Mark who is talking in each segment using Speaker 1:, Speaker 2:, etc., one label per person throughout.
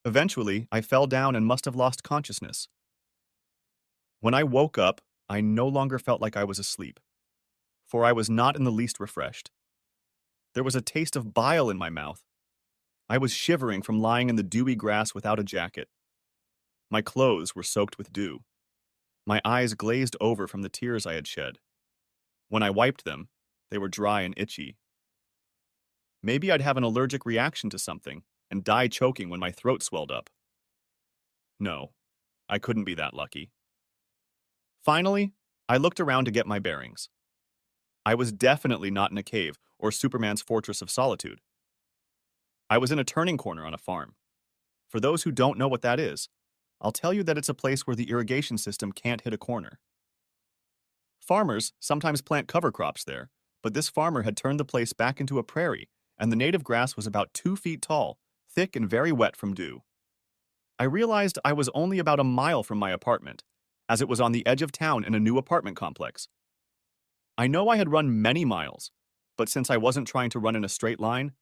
Speaker 1: Eventually, I fell down and must have lost consciousness. When I woke up, I no longer felt like I was asleep, for I was not in the least refreshed. There was a taste of bile in my mouth. I was shivering from lying in the dewy grass without a jacket. My clothes were soaked with dew. My eyes glazed over from the tears I had shed. When I wiped them, they were dry and itchy. Maybe I'd have an allergic reaction to something and die choking when my throat swelled up. No, I couldn't be that lucky. Finally, I looked around to get my bearings. I was definitely not in a cave or Superman's fortress of solitude. I was in a turning corner on a farm. For those who don't know what that is, I'll tell you that it's a place where the irrigation system can't hit a corner. Farmers sometimes plant cover crops there, but this farmer had turned the place back into a prairie, and the native grass was about 2 feet tall, thick and very wet from dew. I realized I was only about a mile from my apartment, as it was on the edge of town in a new apartment complex. I know I had run many miles, but since I wasn't trying to run in a straight line,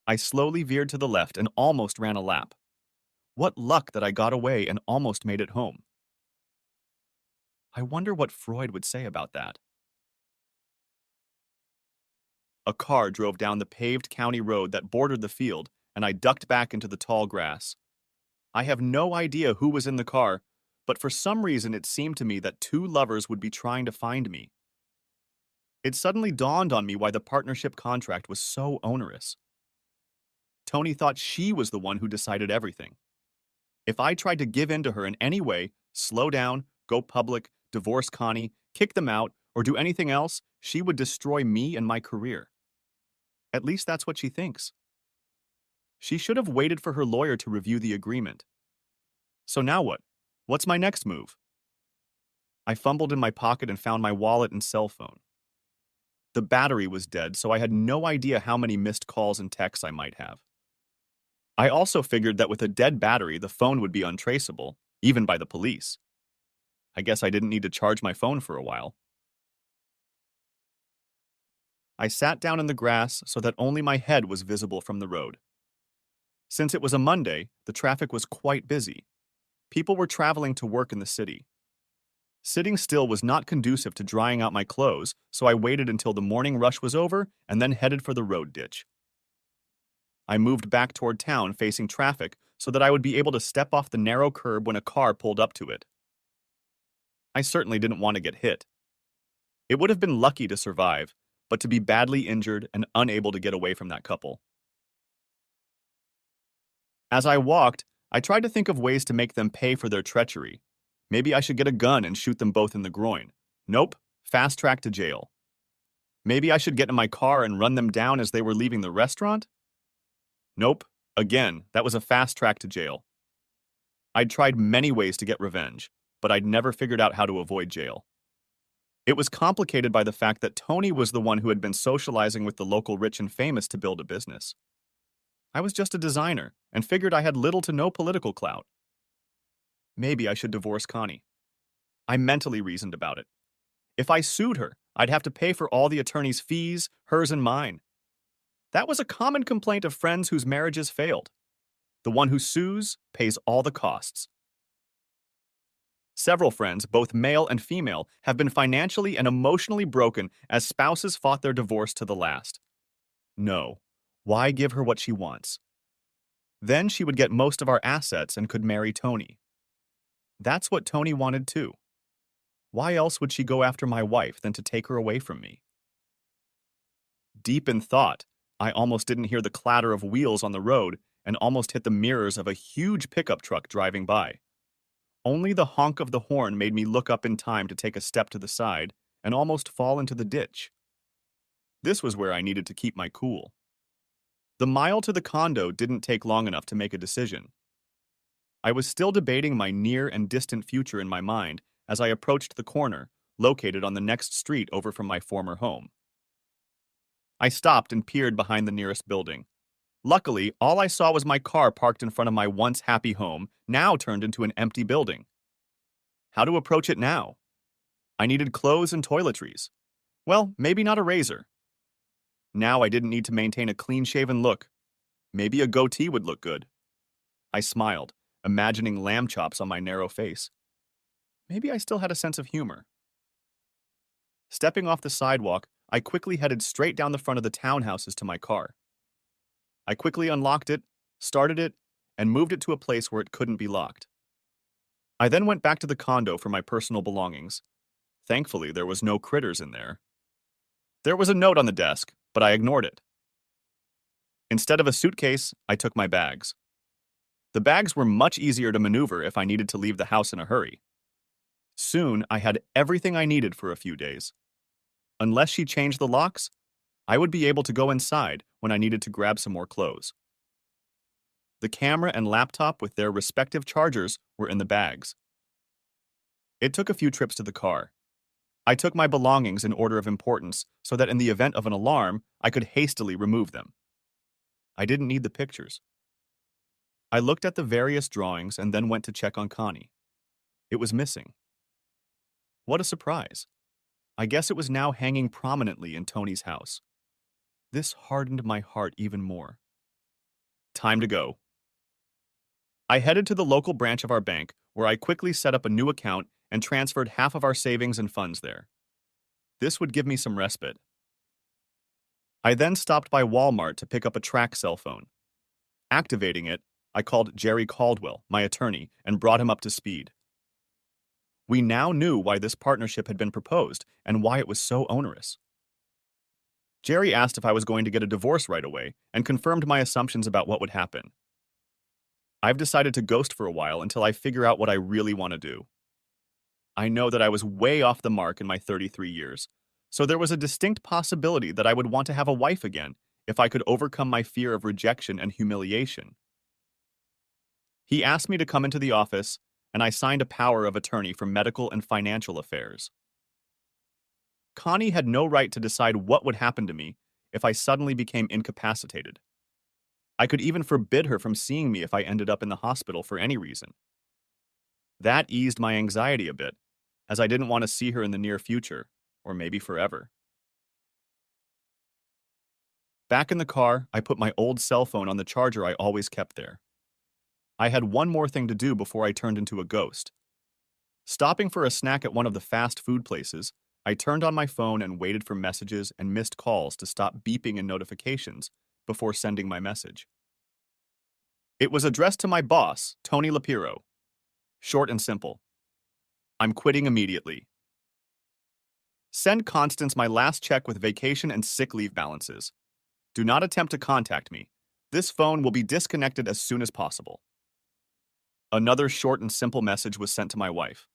Speaker 1: I slowly veered to the left and almost ran a lap. What luck that I got away and almost made it home. I wonder what Freud would say about that. A car drove down the paved county road that bordered the field, and I ducked back into the tall grass. I have no idea who was in the car, but for some reason it seemed to me that two lovers would be trying to find me. It suddenly dawned on me why the partnership contract was so onerous. Tony thought she was the one who decided everything. If I tried to give in to her in any way, slow down, go public, divorce Connie, kick them out, or do anything else, she would destroy me and my career. At least that's what she thinks. She should have waited for her lawyer to review the agreement. So now what? What's my next move? I fumbled in my pocket and found my wallet and cell phone. The battery was dead, so I had no idea how many missed calls and texts I might have. I also figured that with a dead battery, the phone would be untraceable, even by the police. I guess I didn't need to charge my phone for a while. I sat down in the grass so that only my head was visible from the road. Since it was a Monday, the traffic was quite busy. People were traveling to work in the city. Sitting still was not conducive to drying out my clothes, so I waited until the morning rush was over and then headed for the road ditch. I moved back toward town facing traffic so that I would be able to step off the narrow curb when a car pulled up to it. I certainly didn't want to get hit. It would have been lucky to survive, but to be badly injured and unable to get away from that couple. As I walked, I tried to think of ways to make them pay for their treachery. Maybe I should get a gun and shoot them both in the groin. Nope, fast track to jail. Maybe I should get in my car and run them down as they were leaving the restaurant? Nope, again, that was a fast track to jail. I'd tried many ways to get revenge, but I'd never figured out how to avoid jail. It was complicated by the fact that Tony was the one who had been socializing with the local rich and famous to build a business. I was just a designer and figured I had little to no political clout. Maybe I should divorce Connie. I mentally reasoned about it. If I sued her, I'd have to pay for all the attorney's fees, hers and mine. That was a common complaint of friends whose marriages failed. The one who sues pays all the costs. Several friends, both male and female, have been financially and emotionally broken as spouses fought their divorce to the last. No, why give her what she wants? Then she would get most of our assets and could marry Tony. That's what Tony wanted too. Why else would she go after my wife than to take her away from me? Deep in thought, I almost didn't hear the clatter of wheels on the road and almost hit the mirrors of a huge pickup truck driving by. Only the honk of the horn made me look up in time to take a step to the side and almost fall into the ditch. This was where I needed to keep my cool. The mile to the condo didn't take long enough to make a decision. I was still debating my near and distant future in my mind as I approached the corner, located on the next street over from my former home. I stopped and peered behind the nearest building. Luckily, all I saw was my car parked in front of my once happy home, now turned into an empty building. How to approach it now? I needed clothes and toiletries. Well, maybe not a razor. Now I didn't need to maintain a clean-shaven look. Maybe a goatee would look good. I smiled, imagining lamb chops on my narrow face. Maybe I still had a sense of humor. Stepping off the sidewalk, I quickly headed straight down the front of the townhouses to my car. I quickly unlocked it, started it, and moved it to a place where it couldn't be locked. I then went back to the condo for my personal belongings. Thankfully, there was no critters in there. There was a note on the desk, but I ignored it. Instead of a suitcase, I took my bags. The bags were much easier to maneuver if I needed to leave the house in a hurry. Soon, I had everything I needed for a few days. Unless she changed the locks, I would be able to go inside when I needed to grab some more clothes. The camera and laptop with their respective chargers were in the bags. It took a few trips to the car. I took my belongings in order of importance so that in the event of an alarm, I could hastily remove them. I didn't need the pictures. I looked at the various drawings and then went to check on Connie. It was missing. What a surprise. I guess it was now hanging prominently in Tony's house. This hardened my heart even more. Time to go. I headed to the local branch of our bank, where I quickly set up a new account and transferred half of our savings and funds there. This would give me some respite. I then stopped by Walmart to pick up a track cell phone. Activating it, I called Jerry Caldwell, my attorney, and brought him up to speed. We now knew why this partnership had been proposed and why it was so onerous. Jerry asked if I was going to get a divorce right away and confirmed my assumptions about what would happen. I've decided to ghost for a while until I figure out what I really want to do. I know that I was way off the mark in my 33 years, so there was a distinct possibility that I would want to have a wife again if I could overcome my fear of rejection and humiliation. He asked me to come into the office, and I signed a power of attorney for medical and financial affairs. Connie had no right to decide what would happen to me if I suddenly became incapacitated. I could even forbid her from seeing me if I ended up in the hospital for any reason. That eased my anxiety a bit, as I didn't want to see her in the near future, or maybe forever. Back in the car, I put my old cell phone on the charger I always kept there. I had one more thing to do before I turned into a ghost. Stopping for a snack at one of the fast food places, I turned on my phone and waited for messages and missed calls to stop beeping and notifications before sending my message. It was addressed to my boss, Tony Lapiro. Short and simple. I'm quitting immediately. Send Constance my last check with vacation and sick leave balances. Do not attempt to contact me. This phone will be disconnected as soon as possible. Another short and simple message was sent to my wife.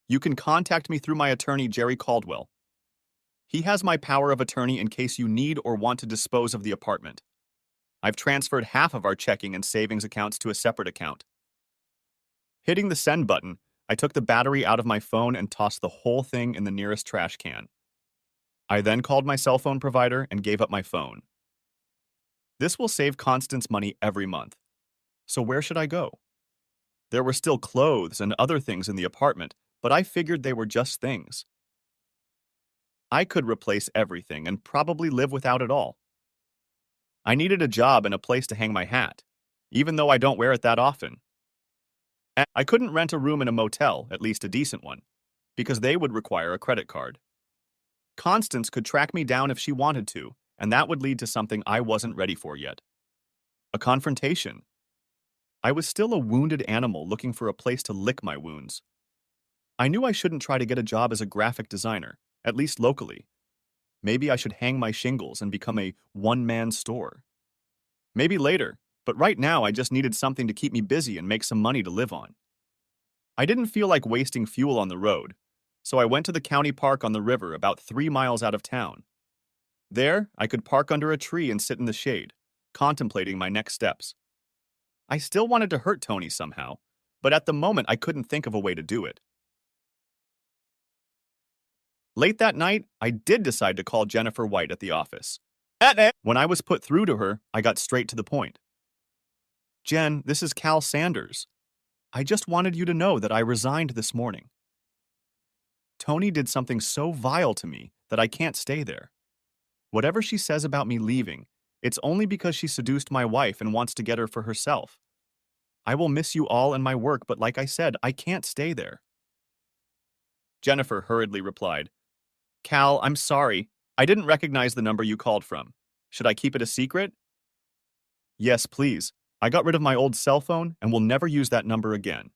Speaker 1: You can contact me through my attorney, Jerry Caldwell. He has my power of attorney in case you need or want to dispose of the apartment. I've transferred half of our checking and savings accounts to a separate account. Hitting the send button, I took the battery out of my phone and tossed the whole thing in the nearest trash can. I then called my cell phone provider and gave up my phone. This will save Constance money every month. So where should I go? There were still clothes and other things in the apartment, but I figured they were just things. I could replace everything and probably live without it all. I needed a job and a place to hang my hat, even though I don't wear it that often. I couldn't rent a room in a motel, at least a decent one, because they would require a credit card. Constance could track me down if she wanted to, and that would lead to something I wasn't ready for yet. A confrontation. I was still a wounded animal looking for a place to lick my wounds. I knew I shouldn't try to get a job as a graphic designer, at least locally. Maybe I should hang my shingles and become a one-man store. Maybe later, but right now I just needed something to keep me busy and make some money to live on. I didn't feel like wasting fuel on the road, so I went to the county park on the river about 3 miles out of town. There, I could park under a tree and sit in the shade, contemplating my next steps. I still wanted to hurt Tony somehow, but at the moment I couldn't think of a way to do it. Late that night, I did decide to call Jennifer White at the office. When I was put through to her, I got straight to the point. Jen, this is Cal Sanders. I just wanted you to know that I resigned this morning. Tony did something so vile to me that I can't stay there. Whatever she says about me leaving, it's only because she seduced my wife and wants to get her for herself. I will miss you all and my work, but like I said, I can't stay there. Jennifer hurriedly replied, Cal, I'm sorry. I didn't recognize the number you called from. Should I keep it a secret? Yes, please. I got rid of my old cell phone and will never use that number again.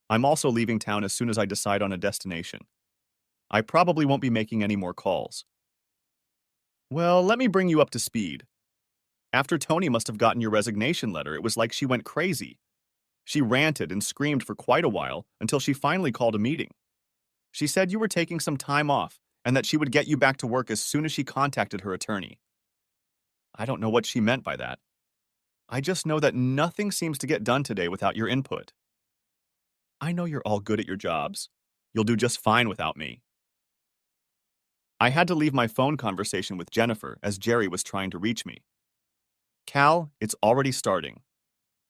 Speaker 1: I'm also leaving town as soon as I decide on a destination. I probably won't be making any more calls. Well, let me bring you up to speed. After Tony must have gotten your resignation letter, it was like she went crazy. She ranted and screamed for quite a while until she finally called a meeting. She said you were taking some time off and that she would get you back to work as soon as she contacted her attorney. I don't know what she meant by that. I just know that nothing seems to get done today without your input. I know you're all good at your jobs. You'll do just fine without me. I had to leave my phone conversation with Jennifer as Jerry was trying to reach me. Cal, it's already starting.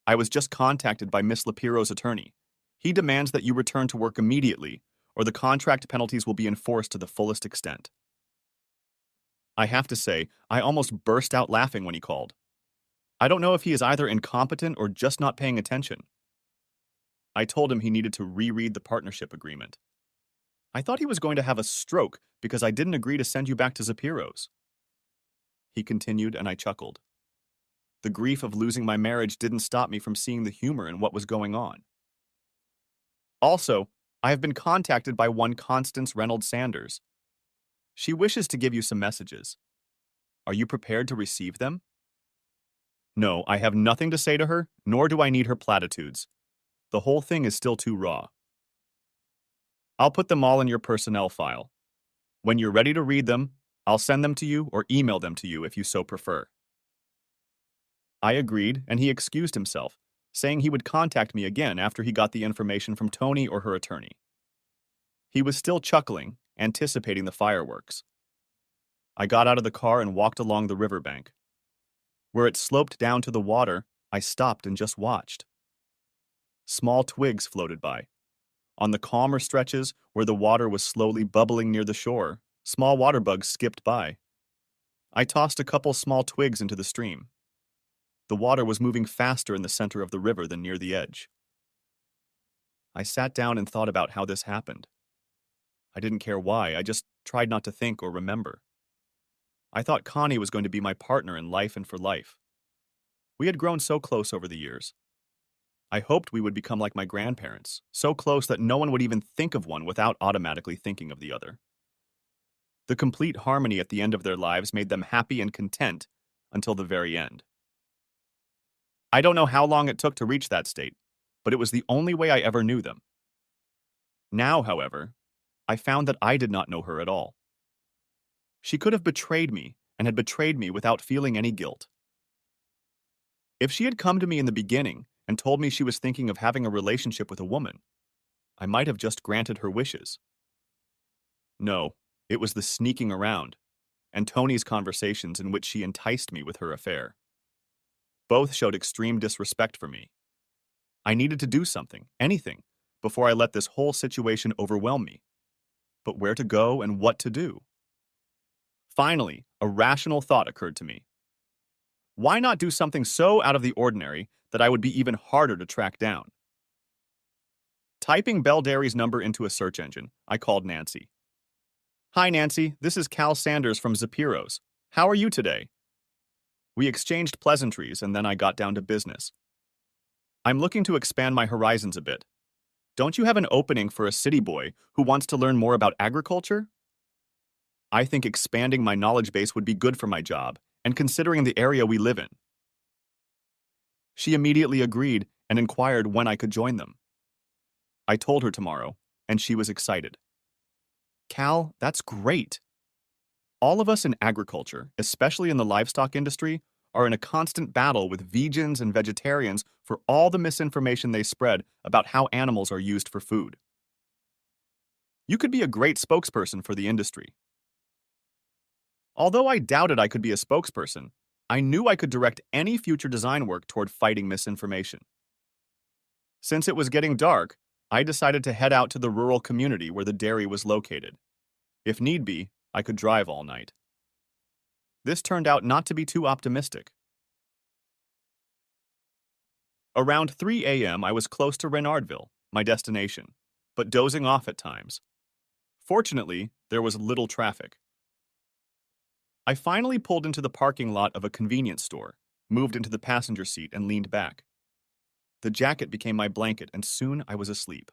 Speaker 1: I was just contacted by Miss Lapiro's attorney. He demands that you return to work immediately, or the contract penalties will be enforced to the fullest extent. I have to say, I almost burst out laughing when he called. I don't know if he is either incompetent or just not paying attention. I told him he needed to reread the partnership agreement. I thought he was going to have a stroke because I didn't agree to send you back to Zapiro's. He continued, and I chuckled. The grief of losing my marriage didn't stop me from seeing the humor in what was going on. Also, I have been contacted by one Constance Reynolds Sanders. She wishes to give you some messages. Are you prepared to receive them? No, I have nothing to say to her, nor do I need her platitudes. The whole thing is still too raw. I'll put them all in your personnel file. When you're ready to read them, I'll send them to you or email them to you if you so prefer. I agreed, and he excused himself, saying he would contact me again after he got the information from Tony or her attorney. He was still chuckling, anticipating the fireworks. I got out of the car and walked along the riverbank. Where it sloped down to the water, I stopped and just watched. Small twigs floated by. On the calmer stretches, where the water was slowly bubbling near the shore, small water bugs skipped by. I tossed a couple small twigs into the stream. The water was moving faster in the center of the river than near the edge. I sat down and thought about how this happened. I didn't care why, I just tried not to think or remember. I thought Connie was going to be my partner in life and for life. We had grown so close over the years. I hoped we would become like my grandparents, so close that no one would even think of one without automatically thinking of the other. The complete harmony at the end of their lives made them happy and content until the very end. I don't know how long it took to reach that state, but it was the only way I ever knew them. Now, however, I found that I did not know her at all. She could have betrayed me and had betrayed me without feeling any guilt. If she had come to me in the beginning and told me she was thinking of having a relationship with a woman, I might have just granted her wishes. No, it was the sneaking around, and Tony's conversations in which she enticed me with her affair. Both showed extreme disrespect for me. I needed to do something, anything, before I let this whole situation overwhelm me. But where to go and what to do? Finally, a rational thought occurred to me. Why not do something so out of the ordinary that I would be even harder to track down? Typing Belldairy's number into a search engine, I called Nancy. Hi, Nancy. This is Cal Sanders from Zapiro's. How are you today? We exchanged pleasantries, and then I got down to business. I'm looking to expand my horizons a bit. Don't you have an opening for a city boy who wants to learn more about agriculture? I think expanding my knowledge base would be good for my job, and considering the area we live in. She immediately agreed and inquired when I could join them. I told her tomorrow, and she was excited. Cal, that's great. All of us in agriculture, especially in the livestock industry, are in a constant battle with vegans and vegetarians for all the misinformation they spread about how animals are used for food. You could be a great spokesperson for the industry. Although I doubted I could be a spokesperson, I knew I could direct any future design work toward fighting misinformation. Since it was getting dark, I decided to head out to the rural community where the dairy was located. If need be, I could drive all night. This turned out not to be too optimistic. Around 3 a.m., I was close to Renardville, my destination, but dozing off at times. Fortunately, there was little traffic. I finally pulled into the parking lot of a convenience store, moved into the passenger seat, and leaned back. The jacket became my blanket, and soon I was asleep.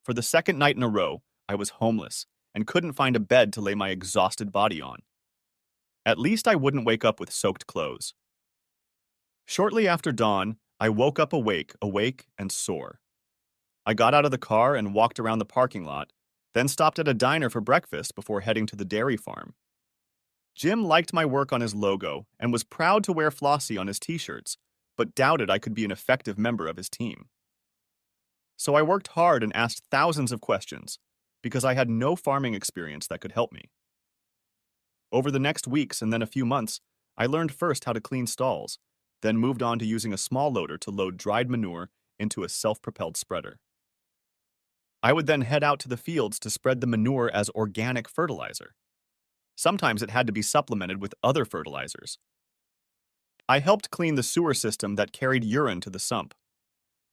Speaker 1: For the second night in a row, I was homeless and couldn't find a bed to lay my exhausted body on. At least I wouldn't wake up with soaked clothes. Shortly after dawn, I woke up awake and sore. I got out of the car and walked around the parking lot, then stopped at a diner for breakfast before heading to the dairy farm. Jim liked my work on his logo and was proud to wear Flossie on his t-shirts, but doubted I could be an effective member of his team. So I worked hard and asked thousands of questions, because I had no farming experience that could help me. Over the next weeks and then a few months, I learned first how to clean stalls, then moved on to using a small loader to load dried manure into a self-propelled spreader. I would then head out to the fields to spread the manure as organic fertilizer. Sometimes it had to be supplemented with other fertilizers. I helped clean the sewer system that carried urine to the sump.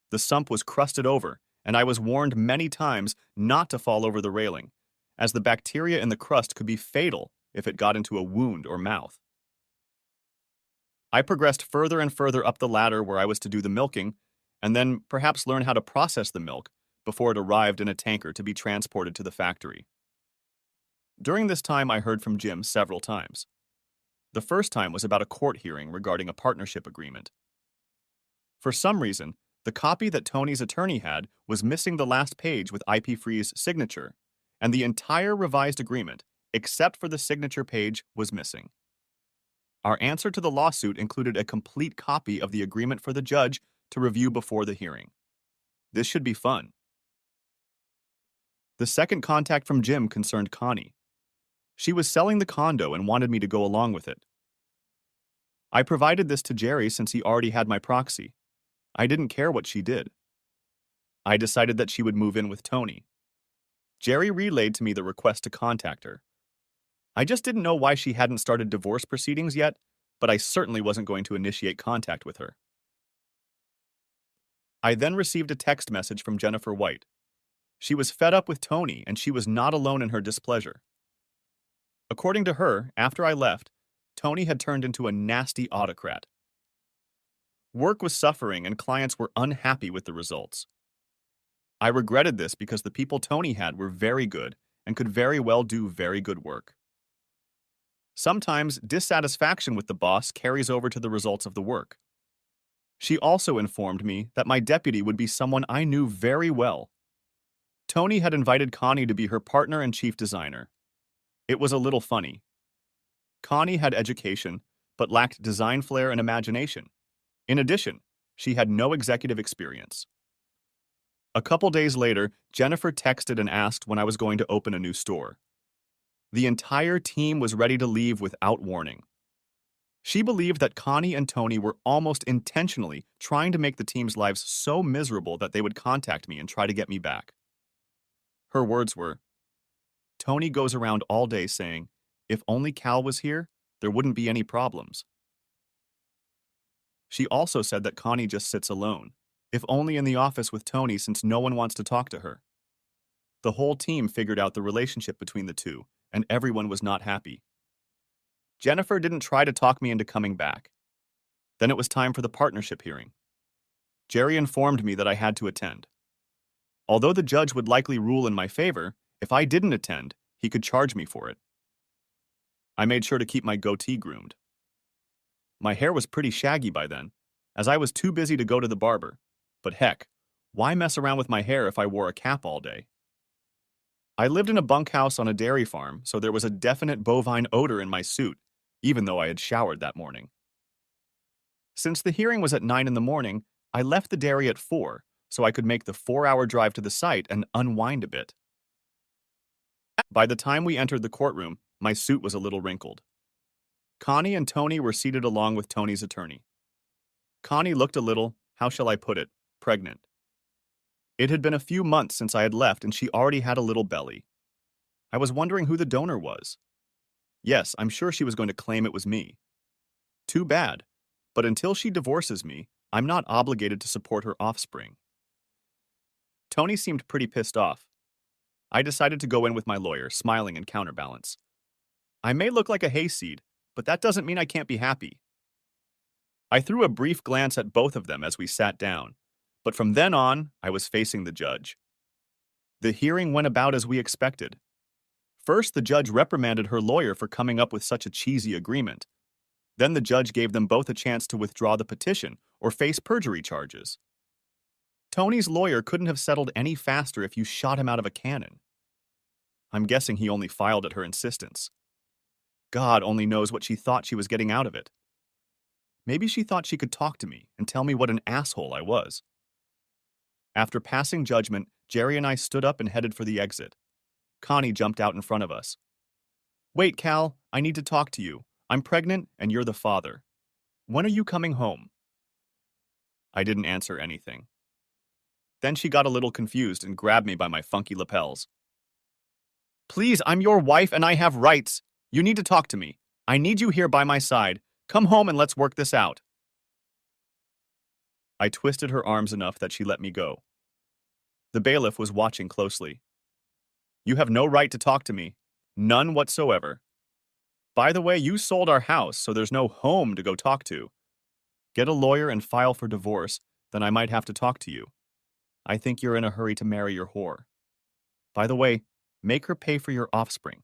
Speaker 1: The sump was crusted over, and I was warned many times not to fall over the railing, as the bacteria in the crust could be fatal if it got into a wound or mouth. I progressed further and further up the ladder where I was to do the milking, and then perhaps learn how to process the milk before it arrived in a tanker to be transported to the factory. During this time, I heard from Jim several times. The first time was about a court hearing regarding a partnership agreement. For some reason, the copy that Tony's attorney had was missing the last page with IP-Free's signature, and the entire revised agreement, except for the signature page, was missing. Our answer to the lawsuit included a complete copy of the agreement for the judge to review before the hearing. This should be fun. The second contact from Jim concerned Connie. She was selling the condo and wanted me to go along with it. I provided this to Jerry since he already had my proxy. I didn't care what she did. I decided that she would move in with Tony. Jerry relayed to me the request to contact her. I just didn't know why she hadn't started divorce proceedings yet, but I certainly wasn't going to initiate contact with her. I then received a text message from Jennifer White. She was fed up with Tony, and she was not alone in her displeasure. According to her, after I left, Tony had turned into a nasty autocrat. Work was suffering and clients were unhappy with the results. I regretted this because the people Tony had were very good and could very well do very good work. Sometimes dissatisfaction with the boss carries over to the results of the work. She also informed me that my deputy would be someone I knew very well. Tony had invited Connie to be her partner and chief designer. It was a little funny. Connie had education, but lacked design flair and imagination. In addition, she had no executive experience. A couple days later, Jennifer texted and asked when I was going to open a new store. The entire team was ready to leave without warning. She believed that Connie and Tony were almost intentionally trying to make the team's lives so miserable that they would contact me and try to get me back. Her words were, "Tony goes around all day saying, 'If only Cal was here, there wouldn't be any problems.'" She also said that Connie just sits alone, if only in the office with Tony since no one wants to talk to her. The whole team figured out the relationship between the two, and everyone was not happy. Jennifer didn't try to talk me into coming back. Then it was time for the partnership hearing. Jerry informed me that I had to attend. Although the judge would likely rule in my favor, if I didn't attend, he could charge me for it. I made sure to keep my goatee groomed. My hair was pretty shaggy by then, as I was too busy to go to the barber. But heck, why mess around with my hair if I wore a cap all day? I lived in a bunkhouse on a dairy farm, so there was a definite bovine odor in my suit, even though I had showered that morning. Since the hearing was at 9 in the morning, I left the dairy at 4, so I could make the 4-hour drive to the site and unwind a bit. By the time we entered the courtroom, my suit was a little wrinkled. Connie and Tony were seated along with Tony's attorney. Connie looked a little, how shall I put it, pregnant. It had been a few months since I had left and she already had a little belly. I was wondering who the donor was. Yes, I'm sure she was going to claim it was me. Too bad, but until she divorces me, I'm not obligated to support her offspring. Tony seemed pretty pissed off. I decided to go in with my lawyer, smiling in counterbalance. I may look like a hayseed, but that doesn't mean I can't be happy. I threw a brief glance at both of them as we sat down, but from then on, I was facing the judge. The hearing went about as we expected. First, the judge reprimanded her lawyer for coming up with such a cheesy agreement. Then the judge gave them both a chance to withdraw the petition or face perjury charges. Tony's lawyer couldn't have settled any faster if you shot him out of a cannon. I'm guessing he only filed at her insistence. God only knows what she thought she was getting out of it. Maybe she thought she could talk to me and tell me what an asshole I was. After passing judgment, Jerry and I stood up and headed for the exit. Connie jumped out in front of us. Wait, Cal, I need to talk to you. I'm pregnant and you're the father. When are you coming home? I didn't answer anything. Then she got a little confused and grabbed me by my funky lapels. Please, I'm your wife and I have rights. You need to talk to me. I need you here by my side. Come home and let's work this out. I twisted her arms enough that she let me go. The bailiff was watching closely. You have no right to talk to me. None whatsoever. By the way, you sold our house, so there's no home to go talk to. Get a lawyer and file for divorce, then I might have to talk to you. I think you're in a hurry to marry your whore. By the way, make her pay for your offspring.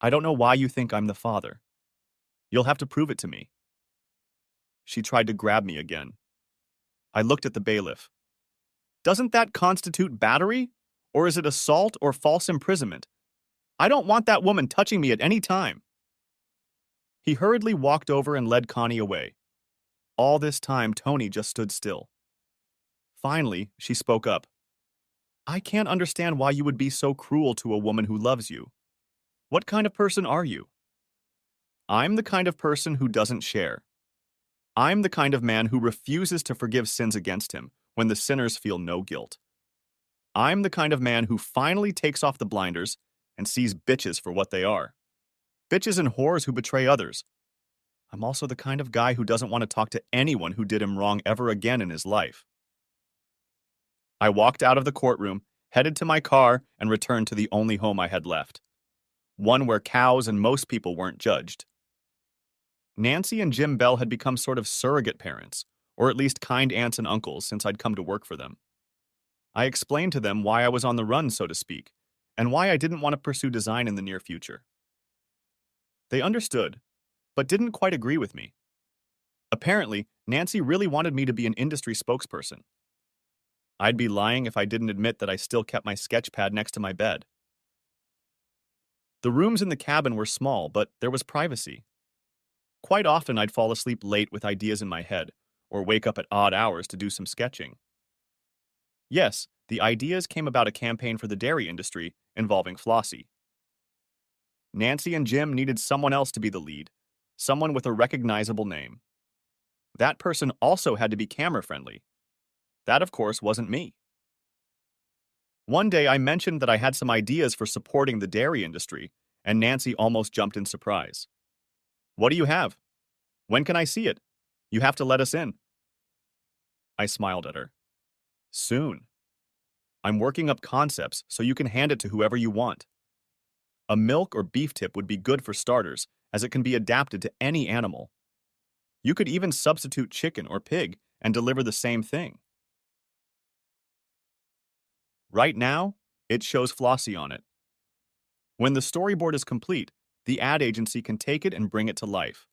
Speaker 1: I don't know why you think I'm the father. You'll have to prove it to me. She tried to grab me again. I looked at the bailiff. Doesn't that constitute battery? Or is it assault or false imprisonment? I don't want that woman touching me at any time. He hurriedly walked over and led Connie away. All this time, Tony just stood still. Finally, she spoke up. I can't understand why you would be so cruel to a woman who loves you. What kind of person are you? I'm the kind of person who doesn't share. I'm the kind of man who refuses to forgive sins against him when the sinners feel no guilt. I'm the kind of man who finally takes off the blinders and sees bitches for what they are. Bitches and whores who betray others. I'm also the kind of guy who doesn't want to talk to anyone who did him wrong ever again in his life. I walked out of the courtroom, headed to my car, and returned to the only home I had left. One where cows and most people weren't judged. Nancy and Jim Bell had become sort of surrogate parents, or at least kind aunts and uncles since I'd come to work for them. I explained to them why I was on the run, so to speak, and why I didn't want to pursue design in the near future. They understood, but didn't quite agree with me. Apparently, Nancy really wanted me to be an industry spokesperson. I'd be lying if I didn't admit that I still kept my sketch pad next to my bed. The rooms in the cabin were small, but there was privacy. Quite often I'd fall asleep late with ideas in my head, or wake up at odd hours to do some sketching. Yes, the ideas came about a campaign for the dairy industry involving Flossie. Nancy and Jim needed someone else to be the lead, someone with a recognizable name. That person also had to be camera-friendly. That, of course, wasn't me. One day I mentioned that I had some ideas for supporting the dairy industry, and Nancy almost jumped in surprise. What do you have? When can I see it? You have to let us in. I smiled at her. Soon. I'm working up concepts so you can hand it to whoever you want. A milk or beef tip would be good for starters, as it can be adapted to any animal. You could even substitute chicken or pig and deliver the same thing. Right now, it shows Flossie on it. When the storyboard is complete, the ad agency can take it and bring it to life.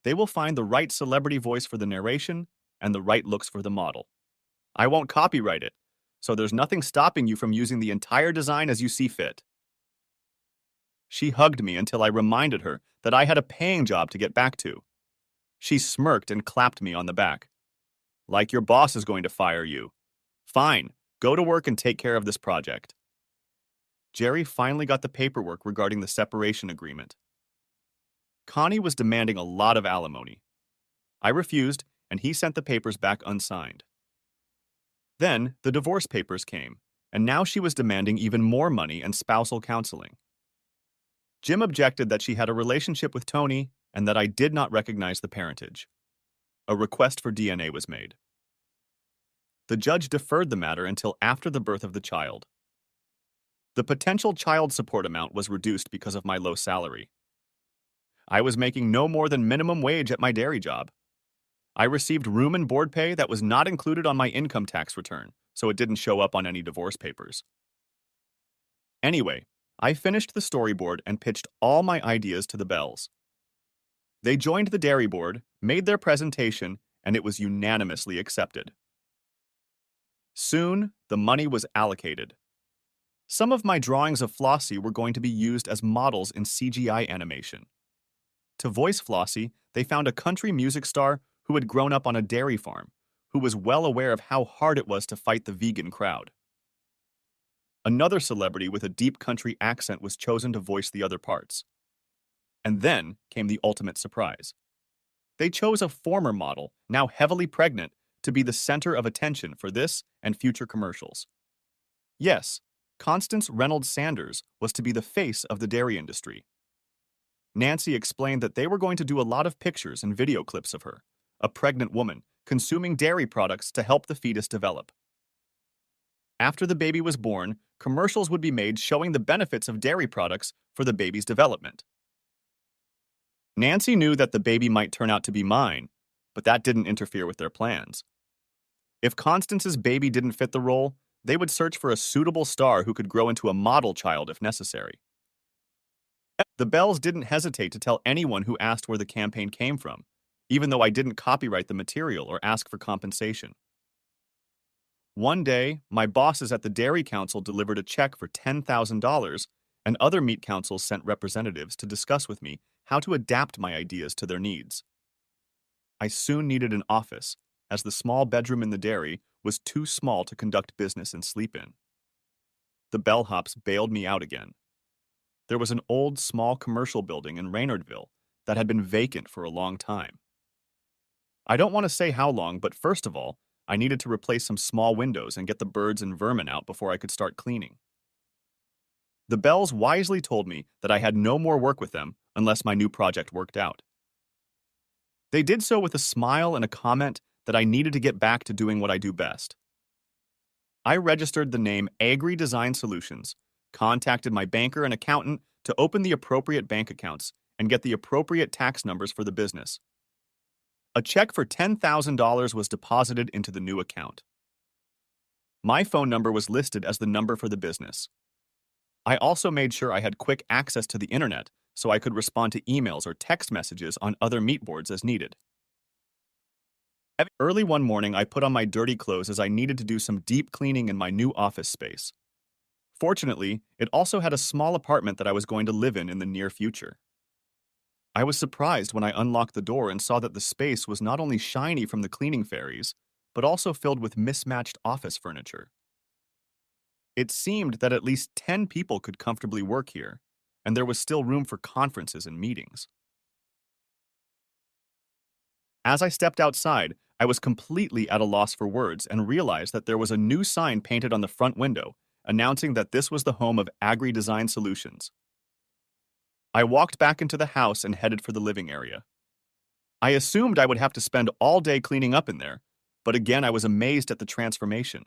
Speaker 1: They will find the right celebrity voice for the narration and the right looks for the model. I won't copyright it, so there's nothing stopping you from using the entire design as you see fit. She hugged me until I reminded her that I had a paying job to get back to. She smirked and clapped me on the back. Like your boss is going to fire you. Fine, go to work and take care of this project. Jerry finally got the paperwork regarding the separation agreement. Connie was demanding a lot of alimony. I refused, and he sent the papers back unsigned. Then, the divorce papers came, and now she was demanding even more money and spousal counseling. Jim objected that she had a relationship with Tony and that I did not recognize the parentage. a request for DNA was made. The judge deferred the matter until after the birth of the child. The potential child support amount was reduced because of my low salary. I was making no more than minimum wage at my dairy job. I received room and board pay that was not included on my income tax return, so it didn't show up on any divorce papers. Anyway, I finished the storyboard and pitched all my ideas to the Bells. They joined the dairy board, made their presentation, and it was unanimously accepted. Soon, the money was allocated. Some of my drawings of Flossie were going to be used as models in CGI animation. To voice Flossie, they found a country music star who had grown up on a dairy farm, who was well aware of how hard it was to fight the vegan crowd. Another celebrity with a deep country accent was chosen to voice the other parts. And then came the ultimate surprise. They chose a former model, now heavily pregnant, to be the center of attention for this and future commercials. Yes, Constance Reynolds Sanders was to be the face of the dairy industry. Nancy explained that they were going to do a lot of pictures and video clips of her, a pregnant woman, consuming dairy products to help the fetus develop. After the baby was born, commercials would be made showing the benefits of dairy products for the baby's development. Nancy knew that the baby might turn out to be mine, but that didn't interfere with their plans. If Constance's baby didn't fit the role, they would search for a suitable star who could grow into a model child if necessary. The Bells didn't hesitate to tell anyone who asked where the campaign came from, even though I didn't copyright the material or ask for compensation. One day, my bosses at the Dairy Council delivered a check for $10,000, and other meat councils sent representatives to discuss with me how to adapt my ideas to their needs. I soon needed an office, as the small bedroom in the dairy was too small to conduct business and sleep in. The bellhops bailed me out again. There was an old, small commercial building in Reynardville that had been vacant for a long time. I don't want to say how long, but first of all, I needed to replace some small windows and get the birds and vermin out before I could start cleaning. The Bells wisely told me that I had no more work with them unless my new project worked out. They did so with a smile and a comment that I needed to get back to doing what I do best. I registered the name Agri Design Solutions, contacted my banker and accountant to open the appropriate bank accounts and get the appropriate tax numbers for the business. A check for $10,000 was deposited into the new account. My phone number was listed as the number for the business. I also made sure I had quick access to the internet so I could respond to emails or text messages on other meat boards as needed. Early one morning, I put on my dirty clothes as I needed to do some deep cleaning in my new office space. Fortunately, it also had a small apartment that I was going to live in the near future. I was surprised when I unlocked the door and saw that the space was not only shiny from the cleaning fairies, but also filled with mismatched office furniture. It seemed that at least 10 people could comfortably work here, and there was still room for conferences and meetings. As I stepped outside, I was completely at a loss for words and realized that there was a new sign painted on the front window announcing that this was the home of Agri Design Solutions. I walked back into the house and headed for the living area. I assumed I would have to spend all day cleaning up in there, but again I was amazed at the transformation.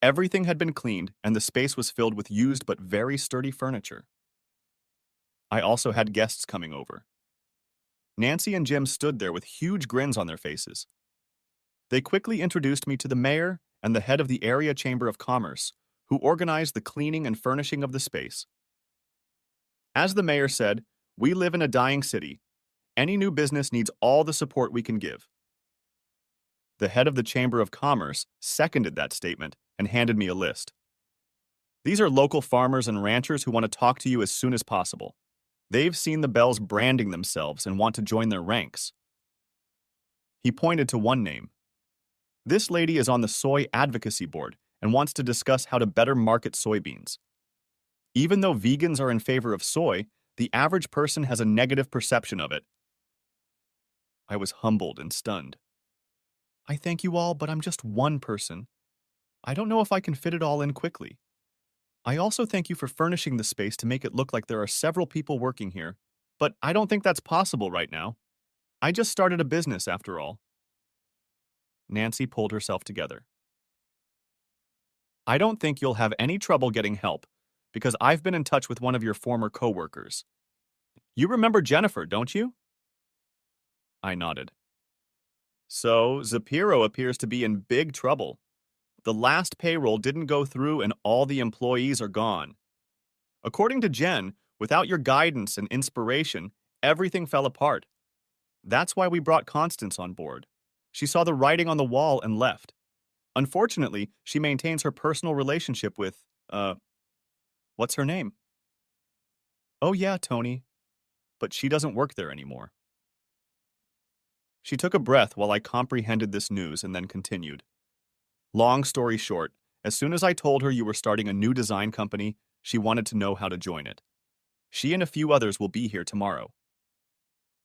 Speaker 1: Everything had been cleaned and the space was filled with used but very sturdy furniture. I also had guests coming over. Nancy and Jim stood there with huge grins on their faces. They quickly introduced me to the mayor and the head of the Area Chamber of Commerce, who organized the cleaning and furnishing of the space. As the mayor said, "We live in a dying city. Any new business needs all the support we can give." The head of the Chamber of Commerce seconded that statement and handed me a list. "These are local farmers and ranchers who want to talk to you as soon as possible. They've seen the Bells branding themselves and want to join their ranks." He pointed to one name. "This lady is on the Soy Advocacy Board and wants to discuss how to better market soybeans. Even though vegans are in favor of soy, the average person has a negative perception of it." I was humbled and stunned. "I thank you all, but I'm just one person. I don't know if I can fit it all in quickly. I also thank you for furnishing the space to make it look like there are several people working here, but I don't think that's possible right now. I just started a business after all." Nancy pulled herself together. I don't think you'll have any trouble getting help, because I've been in touch with one of your former coworkers. You remember Jennifer, don't you? I nodded. So, Zapiro appears to be in big trouble. The last payroll didn't go through and all the employees are gone. According to Jen, without your guidance and inspiration, everything fell apart. That's why we brought Constance on board. She saw the writing on the wall and left. Unfortunately, she maintains her personal relationship with, what's her name? Oh yeah, Tony. But she doesn't work there anymore. She took a breath while I comprehended this news and then continued. Long story short, as soon as I told her you were starting a new design company, she wanted to know how to join it. She and a few others will be here tomorrow.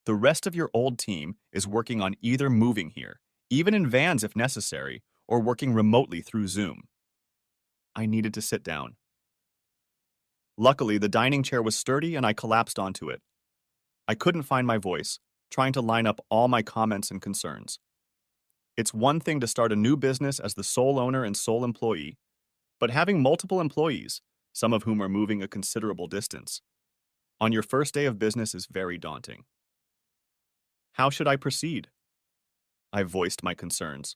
Speaker 1: The rest of your old team is working on either moving here, even in vans if necessary, or working remotely through Zoom. I needed to sit down. Luckily, the dining chair was sturdy and I collapsed onto it. I couldn't find my voice, trying to line up all my comments and concerns. It's one thing to start a new business as the sole owner and sole employee, but having multiple employees, some of whom are moving a considerable distance, on your first day of business is very daunting. How should I proceed? I voiced my concerns.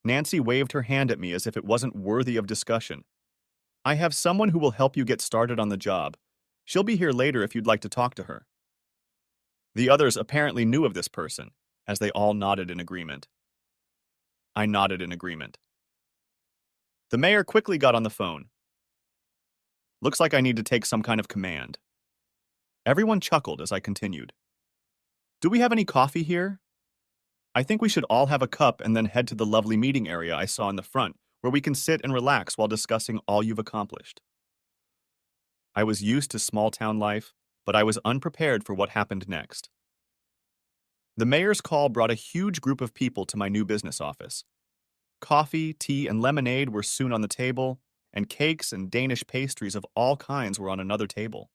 Speaker 1: Nancy waved her hand at me as if it wasn't worthy of discussion. I have someone who will help you get started on the job. She'll be here later if you'd like to talk to her. The others apparently knew of this person, as they all nodded in agreement. I nodded in agreement. The mayor quickly got on the phone. Looks like I need to take some kind of command. Everyone chuckled as I continued. Do we have any coffee here? I think we should all have a cup and then head to the lovely meeting area I saw in the front, where we can sit and relax while discussing all you've accomplished. I was used to small-town life, but I was unprepared for what happened next. The mayor's call brought a huge group of people to my new business office. Coffee, tea, and lemonade were soon on the table, and cakes and Danish pastries of all kinds were on another table.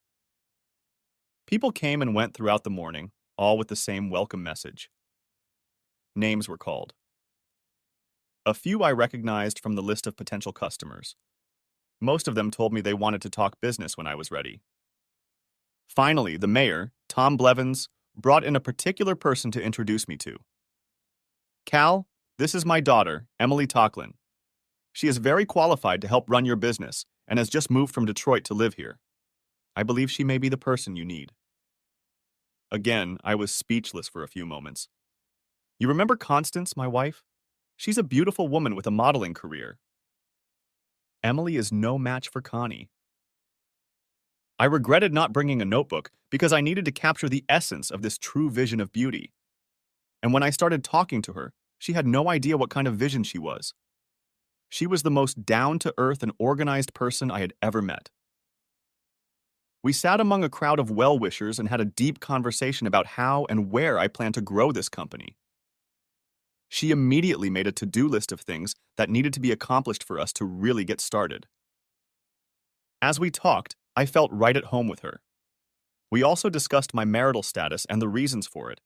Speaker 1: People came and went throughout the morning, all with the same welcome message. Names were called. A few I recognized from the list of potential customers. Most of them told me they wanted to talk business when I was ready. Finally, the mayor, Tom Blevins, brought in a particular person to introduce me to. Cal, this is my daughter, Emily Tocklin. She is very qualified to help run your business and has just moved from Detroit to live here. I believe she may be the person you need. Again, I was speechless for a few moments. You remember Constance, my wife? She's a beautiful woman with a modeling career. Emily is no match for Connie. I regretted not bringing a notebook because I needed to capture the essence of this true vision of beauty. And when I started talking to her, she had no idea what kind of vision she was. She was the most down-to-earth and organized person I had ever met. We sat among a crowd of well-wishers and had a deep conversation about how and where I plan to grow this company. She immediately made a to-do list of things that needed to be accomplished for us to really get started. As we talked, I felt right at home with her. We also discussed my marital status and the reasons for it,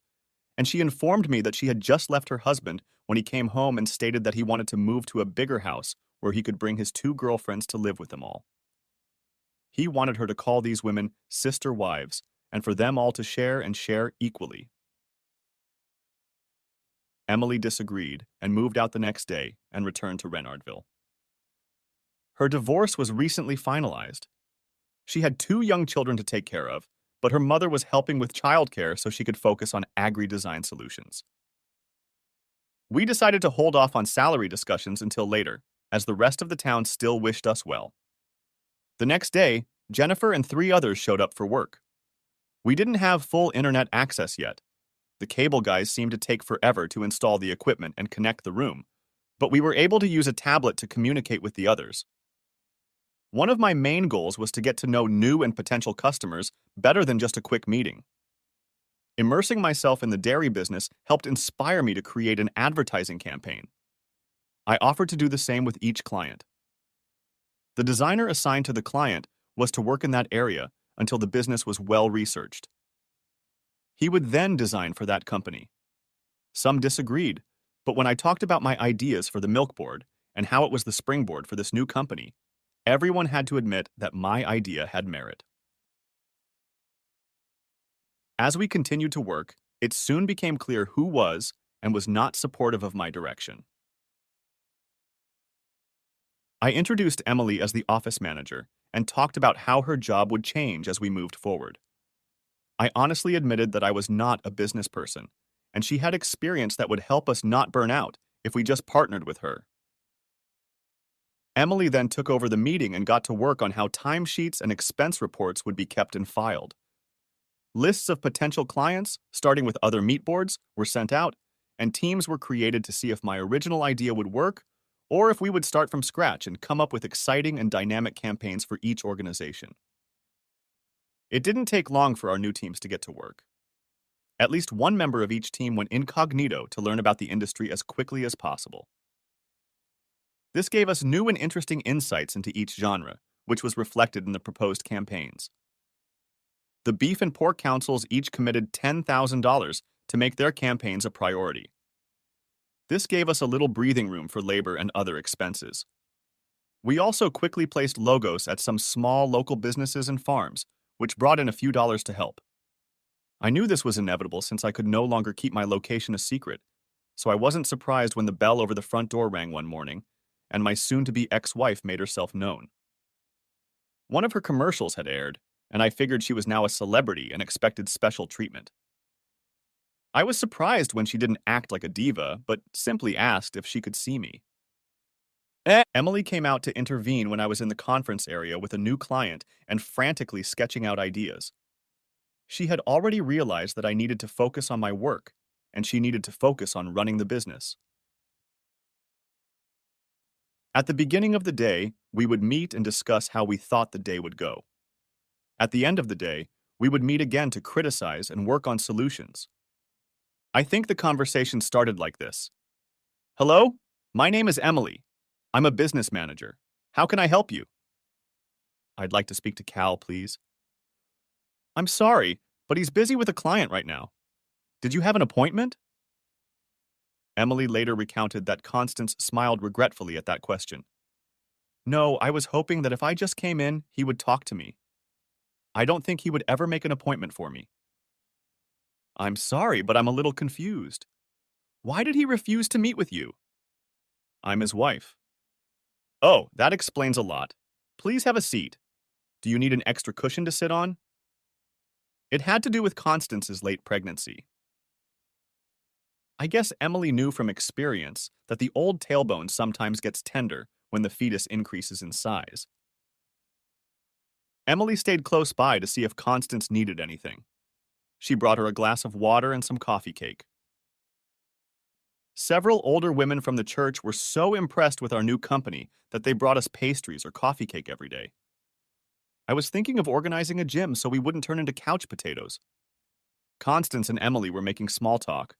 Speaker 1: and she informed me that she had just left her husband when he came home and stated that he wanted to move to a bigger house where he could bring his 2 girlfriends to live with them all. He wanted her to call these women sister wives and for them all to share and share equally. Emily disagreed and moved out the next day and returned to Renardville. Her divorce was recently finalized. She had 2 young children to take care of, but her mother was helping with childcare so she could focus on agri-design solutions. We decided to hold off on salary discussions until later, as the rest of the town still wished us well. The next day, Jennifer and 3 others showed up for work. We didn't have full internet access yet. The cable guys seemed to take forever to install the equipment and connect the room, but we were able to use a tablet to communicate with the others. One of my main goals was to get to know new and potential customers better than just a quick meeting. Immersing myself in the dairy business helped inspire me to create an advertising campaign. I offered to do the same with each client. The designer assigned to the client was to work in that area until the business was well researched. He would then design for that company. Some disagreed, But when I talked about my ideas for the milk board and how it was the springboard for this new company, everyone had to admit that my idea had merit. As we continued to work, it soon became clear who was and was not supportive of my direction. I introduced Emily as the office manager and talked about how her job would change as we moved forward. I honestly admitted that I was not a business person, and she had experience that would help us not burn out if we just partnered with her. Emily then took over the meeting and got to work on how timesheets and expense reports would be kept and filed. Lists of potential clients, starting with other meat boards, were sent out, and teams were created to see if my original idea would work or if we would start from scratch and come up with exciting and dynamic campaigns for each organization. It didn't take long for our new teams to get to work. At least one member of each team went incognito to learn about the industry as quickly as possible. This gave us new and interesting insights into each genre, which was reflected in the proposed campaigns. The beef and pork councils each committed $10,000 to make their campaigns a priority. This gave us a little breathing room for labor and other expenses. We also quickly placed logos at some small local businesses and farms, which brought in a few dollars to help. I knew this was inevitable since I could no longer keep my location a secret, so I wasn't surprised when the bell over the front door rang one morning and my soon-to-be ex-wife made herself known. One of her commercials had aired, and I figured she was now a celebrity and expected special treatment. I was surprised when she didn't act like a diva, but simply asked if she could see me. Emily came out to intervene when I was in the conference area with a new client and frantically sketching out ideas. She had already realized that I needed to focus on my work, and she needed to focus on running the business. At the beginning of the day, we would meet and discuss how we thought the day would go. At the end of the day, we would meet again to criticize and work on solutions. I think the conversation started like this. Hello, my name is Emily. I'm a business manager. How can I help you? I'd like to speak to Cal, please. I'm sorry, but he's busy with a client right now. Did you have an appointment? Emily later recounted that Constance smiled regretfully at that question. No, I was hoping that if I just came in, he would talk to me. I don't think he would ever make an appointment for me. I'm sorry, but I'm a little confused. Why did he refuse to meet with you? I'm his wife. Oh, that explains a lot. Please have a seat. Do you need an extra cushion to sit on? It had to do with Constance's late pregnancy. I guess Emily knew from experience that the old tailbone sometimes gets tender when the fetus increases in size. Emily stayed close by to see if Constance needed anything. She brought her a glass of water and some coffee cake. Several older women from the church were so impressed with our new company that they brought us pastries or coffee cake every day. I was thinking of organizing a gym so we wouldn't turn into couch potatoes. Constance and Emily were making small talk.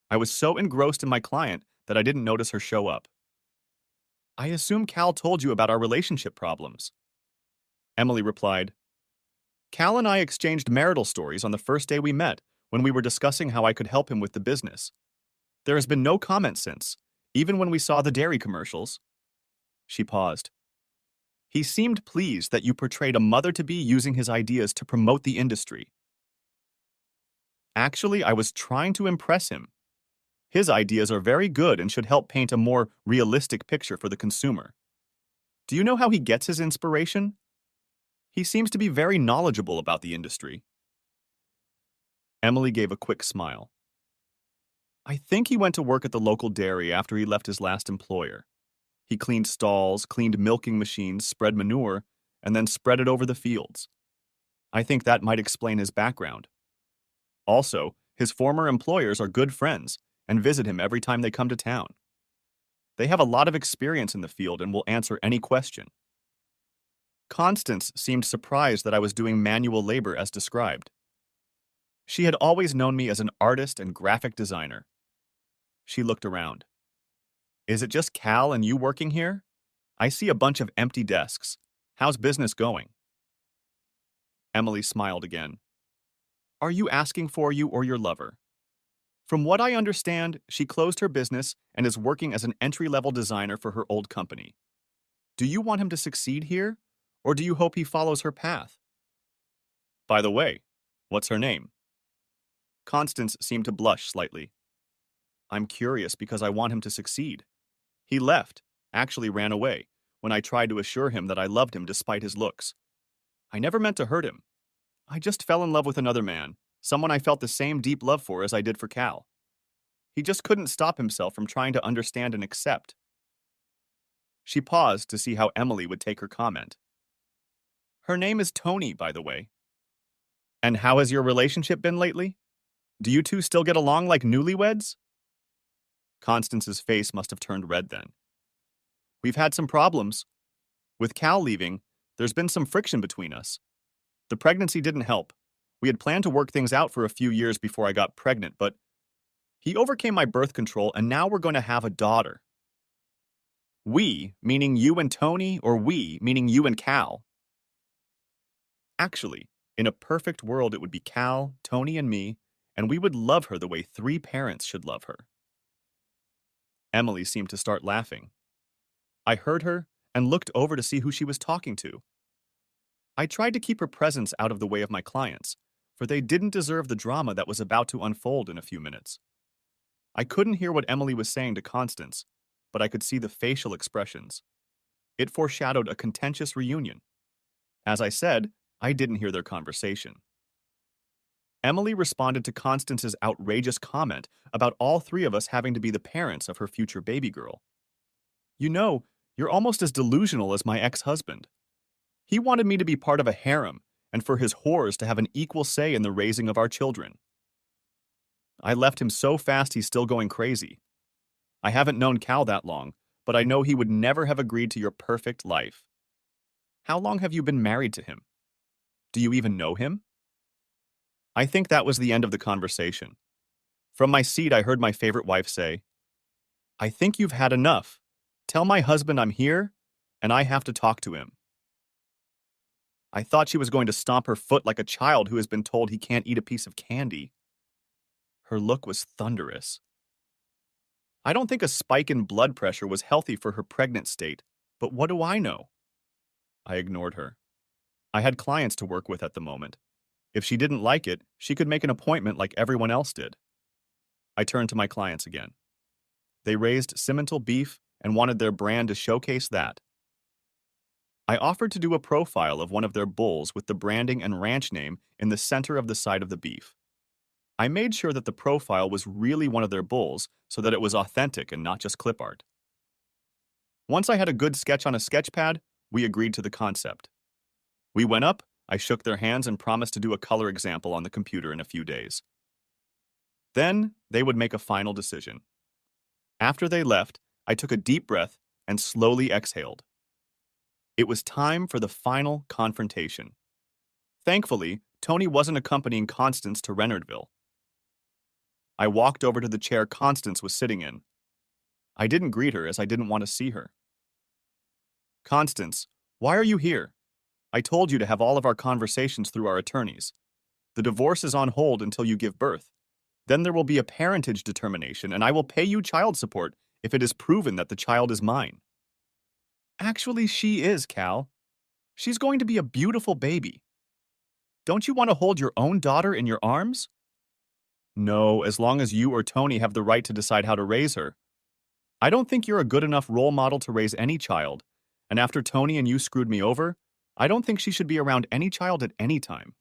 Speaker 1: I was so engrossed in my client that I didn't notice her show up. I assume Cal told you about our relationship problems. Emily replied, Cal and I exchanged marital stories on the first day we met when we were discussing how I could help him with the business. There has been no comment since, even when we saw the dairy commercials. She paused. He seemed pleased that you portrayed a mother-to-be using his ideas to promote the industry. Actually, I was trying to impress him. His ideas are very good and should help paint a more realistic picture for the consumer. Do you know how he gets his inspiration? He seems to be very knowledgeable about the industry. Emily gave a quick smile. I think he went to work at the local dairy after he left his last employer. He cleaned stalls, cleaned milking machines, spread manure, and then spread it over the fields. I think that might explain his background. Also, his former employers are good friends and visit him every time they come to town. They have a lot of experience in the field and will answer any question. Constance seemed surprised that I was doing manual labor as described. She had always known me as an artist and graphic designer. She looked around. Is it just Cal and you working here? I see a bunch of empty desks. How's business going? Emily smiled again. Are you asking for you or your lover? From what I understand, she closed her business and is working as an entry-level designer for her old company. Do you want him to succeed here, or do you hope he follows her path? By the way, what's her name? Constance seemed to blush slightly. I'm curious because I want him to succeed. He left, actually ran away, when I tried to assure him that I loved him despite his looks. I never meant to hurt him. I just fell in love with another man, someone I felt the same deep love for as I did for Cal. He just couldn't stop himself from trying to understand and accept. She paused to see how Emily would take her comment. Her name is Tony, by the way. And how has your relationship been lately? Do you two still get along like newlyweds? Constance's face must have turned red then. We've had some problems. With Cal leaving, there's been some friction between us. The pregnancy didn't help. We had planned to work things out for a few years before I got pregnant, but he overcame my birth control and now we're going to have a daughter. We, meaning you and Tony, or we, meaning you and Cal? Actually, in a perfect world, it would be Cal, Tony, and me, and we would love her the way three parents should love her. Emily seemed to start laughing. I heard her and looked over to see who she was talking to. I tried to keep her presence out of the way of my clients, for they didn't deserve the drama that was about to unfold in a few minutes. I couldn't hear what Emily was saying to Constance, but I could see the facial expressions. It foreshadowed a contentious reunion. As I said, I didn't hear their conversation. Emily responded to Constance's outrageous comment about all three of us having to be the parents of her future baby girl. You know, you're almost as delusional as my ex-husband. He wanted me to be part of a harem and for his whores to have an equal say in the raising of our children. I left him so fast he's still going crazy. I haven't known Cal that long, but I know he would never have agreed to your perfect life. How long have you been married to him? Do you even know him? I think that was the end of the conversation. From my seat, I heard my favorite wife say, I think you've had enough. Tell my husband I'm here, and I have to talk to him. I thought she was going to stomp her foot like a child who has been told he can't eat a piece of candy. Her look was thunderous. I don't think a spike in blood pressure was healthy for her pregnant state, but what do I know? I ignored her. I had clients to work with at the moment. If she didn't like it, she could make an appointment like everyone else did. I turned to my clients again. They raised Simmental beef and wanted their brand to showcase that. I offered to do a profile of one of their bulls with the branding and ranch name in the center of the side of the beef. I made sure that the profile was really one of their bulls so that it was authentic and not just clip art. Once I had a good sketch on a sketch pad, we agreed to the concept. We went up, I shook their hands and promised to do a color example on the computer in a few days. Then they would make a final decision. After they left, I took a deep breath and slowly exhaled. It was time for the final confrontation. Thankfully, Tony wasn't accompanying Constance to Reynardville. I walked over to the chair Constance was sitting in. I didn't greet her as I didn't want to see her. Constance, why are you here? I told you to have all of our conversations through our attorneys. The divorce is on hold until you give birth. Then there will be a parentage determination, and I will pay you child support if it is proven that the child is mine. Actually, she is, Cal. She's going to be a beautiful baby. Don't you want to hold your own daughter in your arms? No, as long as you or Tony have the right to decide how to raise her. I don't think you're a good enough role model to raise any child, and after Tony and you screwed me over, I don't think she should be around any child at any time.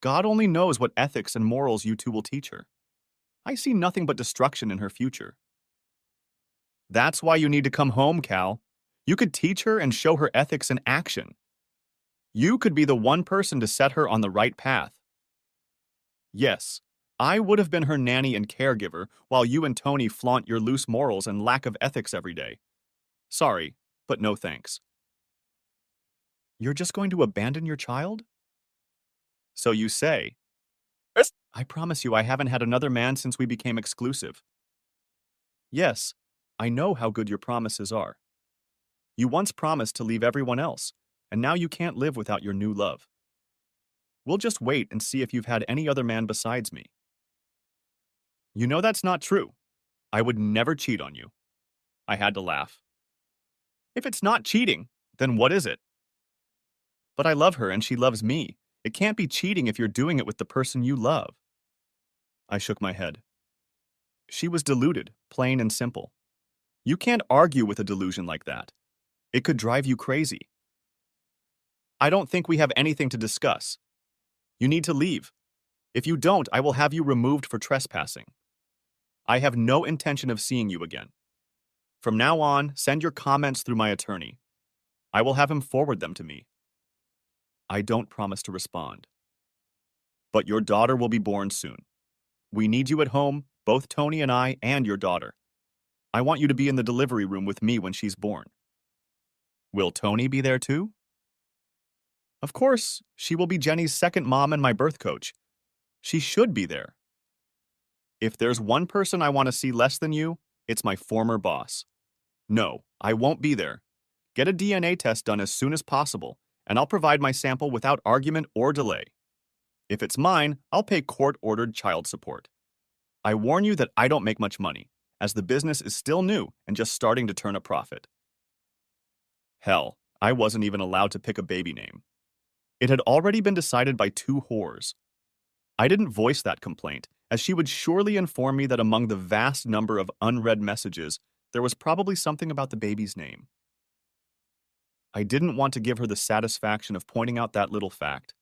Speaker 1: God only knows what ethics and morals you two will teach her. I see nothing but destruction in her future. That's why you need to come home, Cal. You could teach her and show her ethics in action. You could be the one person to set her on the right path. Yes, I would have been her nanny and caregiver while you and Tony flaunt your loose morals and lack of ethics every day. Sorry, but no thanks. You're just going to abandon your child? So you say. I promise you I haven't had another man since we became exclusive. Yes, I know how good your promises are. You once promised to leave everyone else, and now you can't live without your new love. We'll just wait and see if you've had any other man besides me. You know that's not true. I would never cheat on you. I had to laugh. If it's not cheating, then what is it? But I love her and she loves me. It can't be cheating if you're doing it with the person you love. I shook my head. She was deluded, plain and simple. You can't argue with a delusion like that. It could drive you crazy. I don't think we have anything to discuss. You need to leave. If you don't, I will have you removed for trespassing. I have no intention of seeing you again. From now on, send your comments through my attorney. I will have him forward them to me. I don't promise to respond. But your daughter will be born soon. We need you at home, both Tony and I, and your daughter. I want you to be in the delivery room with me when she's born. Will Tony be there too? Of course, she will be Jenny's second mom and my birth coach. She should be there. If there's one person I want to see less than you, it's my former boss. No, I won't be there. Get a DNA test done as soon as possible, and I'll provide my sample without argument or delay. If it's mine, I'll pay court-ordered child support. I warn you that I don't make much money, as the business is still new and just starting to turn a profit. Hell, I wasn't even allowed to pick a baby name. It had already been decided by two whores. I didn't voice that complaint, as she would surely inform me that among the vast number of unread messages, there was probably something about the baby's name. I didn't want to give her the satisfaction of pointing out that little fact.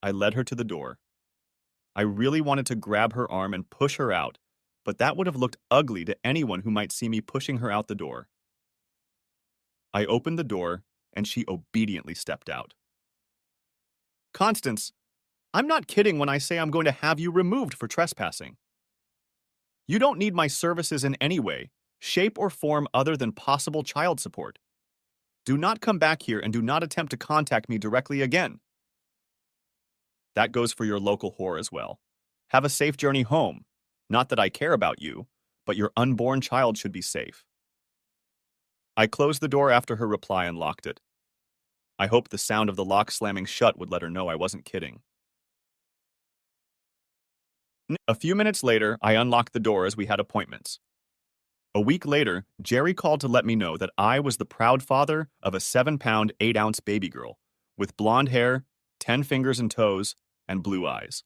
Speaker 1: I led her to the door. I really wanted to grab her arm and push her out, but that would have looked ugly to anyone who might see me pushing her out the door. I opened the door, and she obediently stepped out. Constance, I'm not kidding when I say I'm going to have you removed for trespassing. You don't need my services in any way, shape, or form other than possible child support. Do not come back here and do not attempt to contact me directly again. That goes for your local whore as well. Have a safe journey home. Not that I care about you, but your unborn child should be safe. I closed the door after her reply and locked it. I hoped the sound of the lock slamming shut would let her know I wasn't kidding. A few minutes later, I unlocked the door as we had appointments. A week later, Jerry called to let me know that I was the proud father of a 7-pound, 8-ounce baby girl, with blonde hair, 10 fingers and toes, and blue eyes.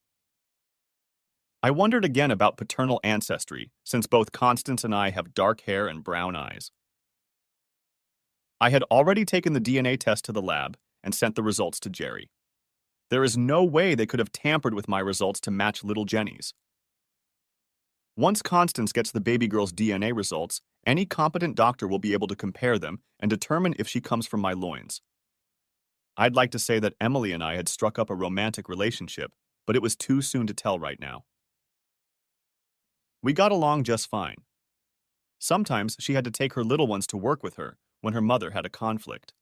Speaker 1: I wondered again about paternal ancestry, since both Constance and I have dark hair and brown eyes. I had already taken the DNA test to the lab and sent the results to Jerry. There is no way they could have tampered with my results to match little Jenny's. Once Constance gets the baby girl's DNA results, any competent doctor will be able to compare them and determine if she comes from my loins. I'd like to say that Emily and I had struck up a romantic relationship, but it was too soon to tell right now. We got along just fine. Sometimes she had to take her little ones to work with her when her mother had a conflict.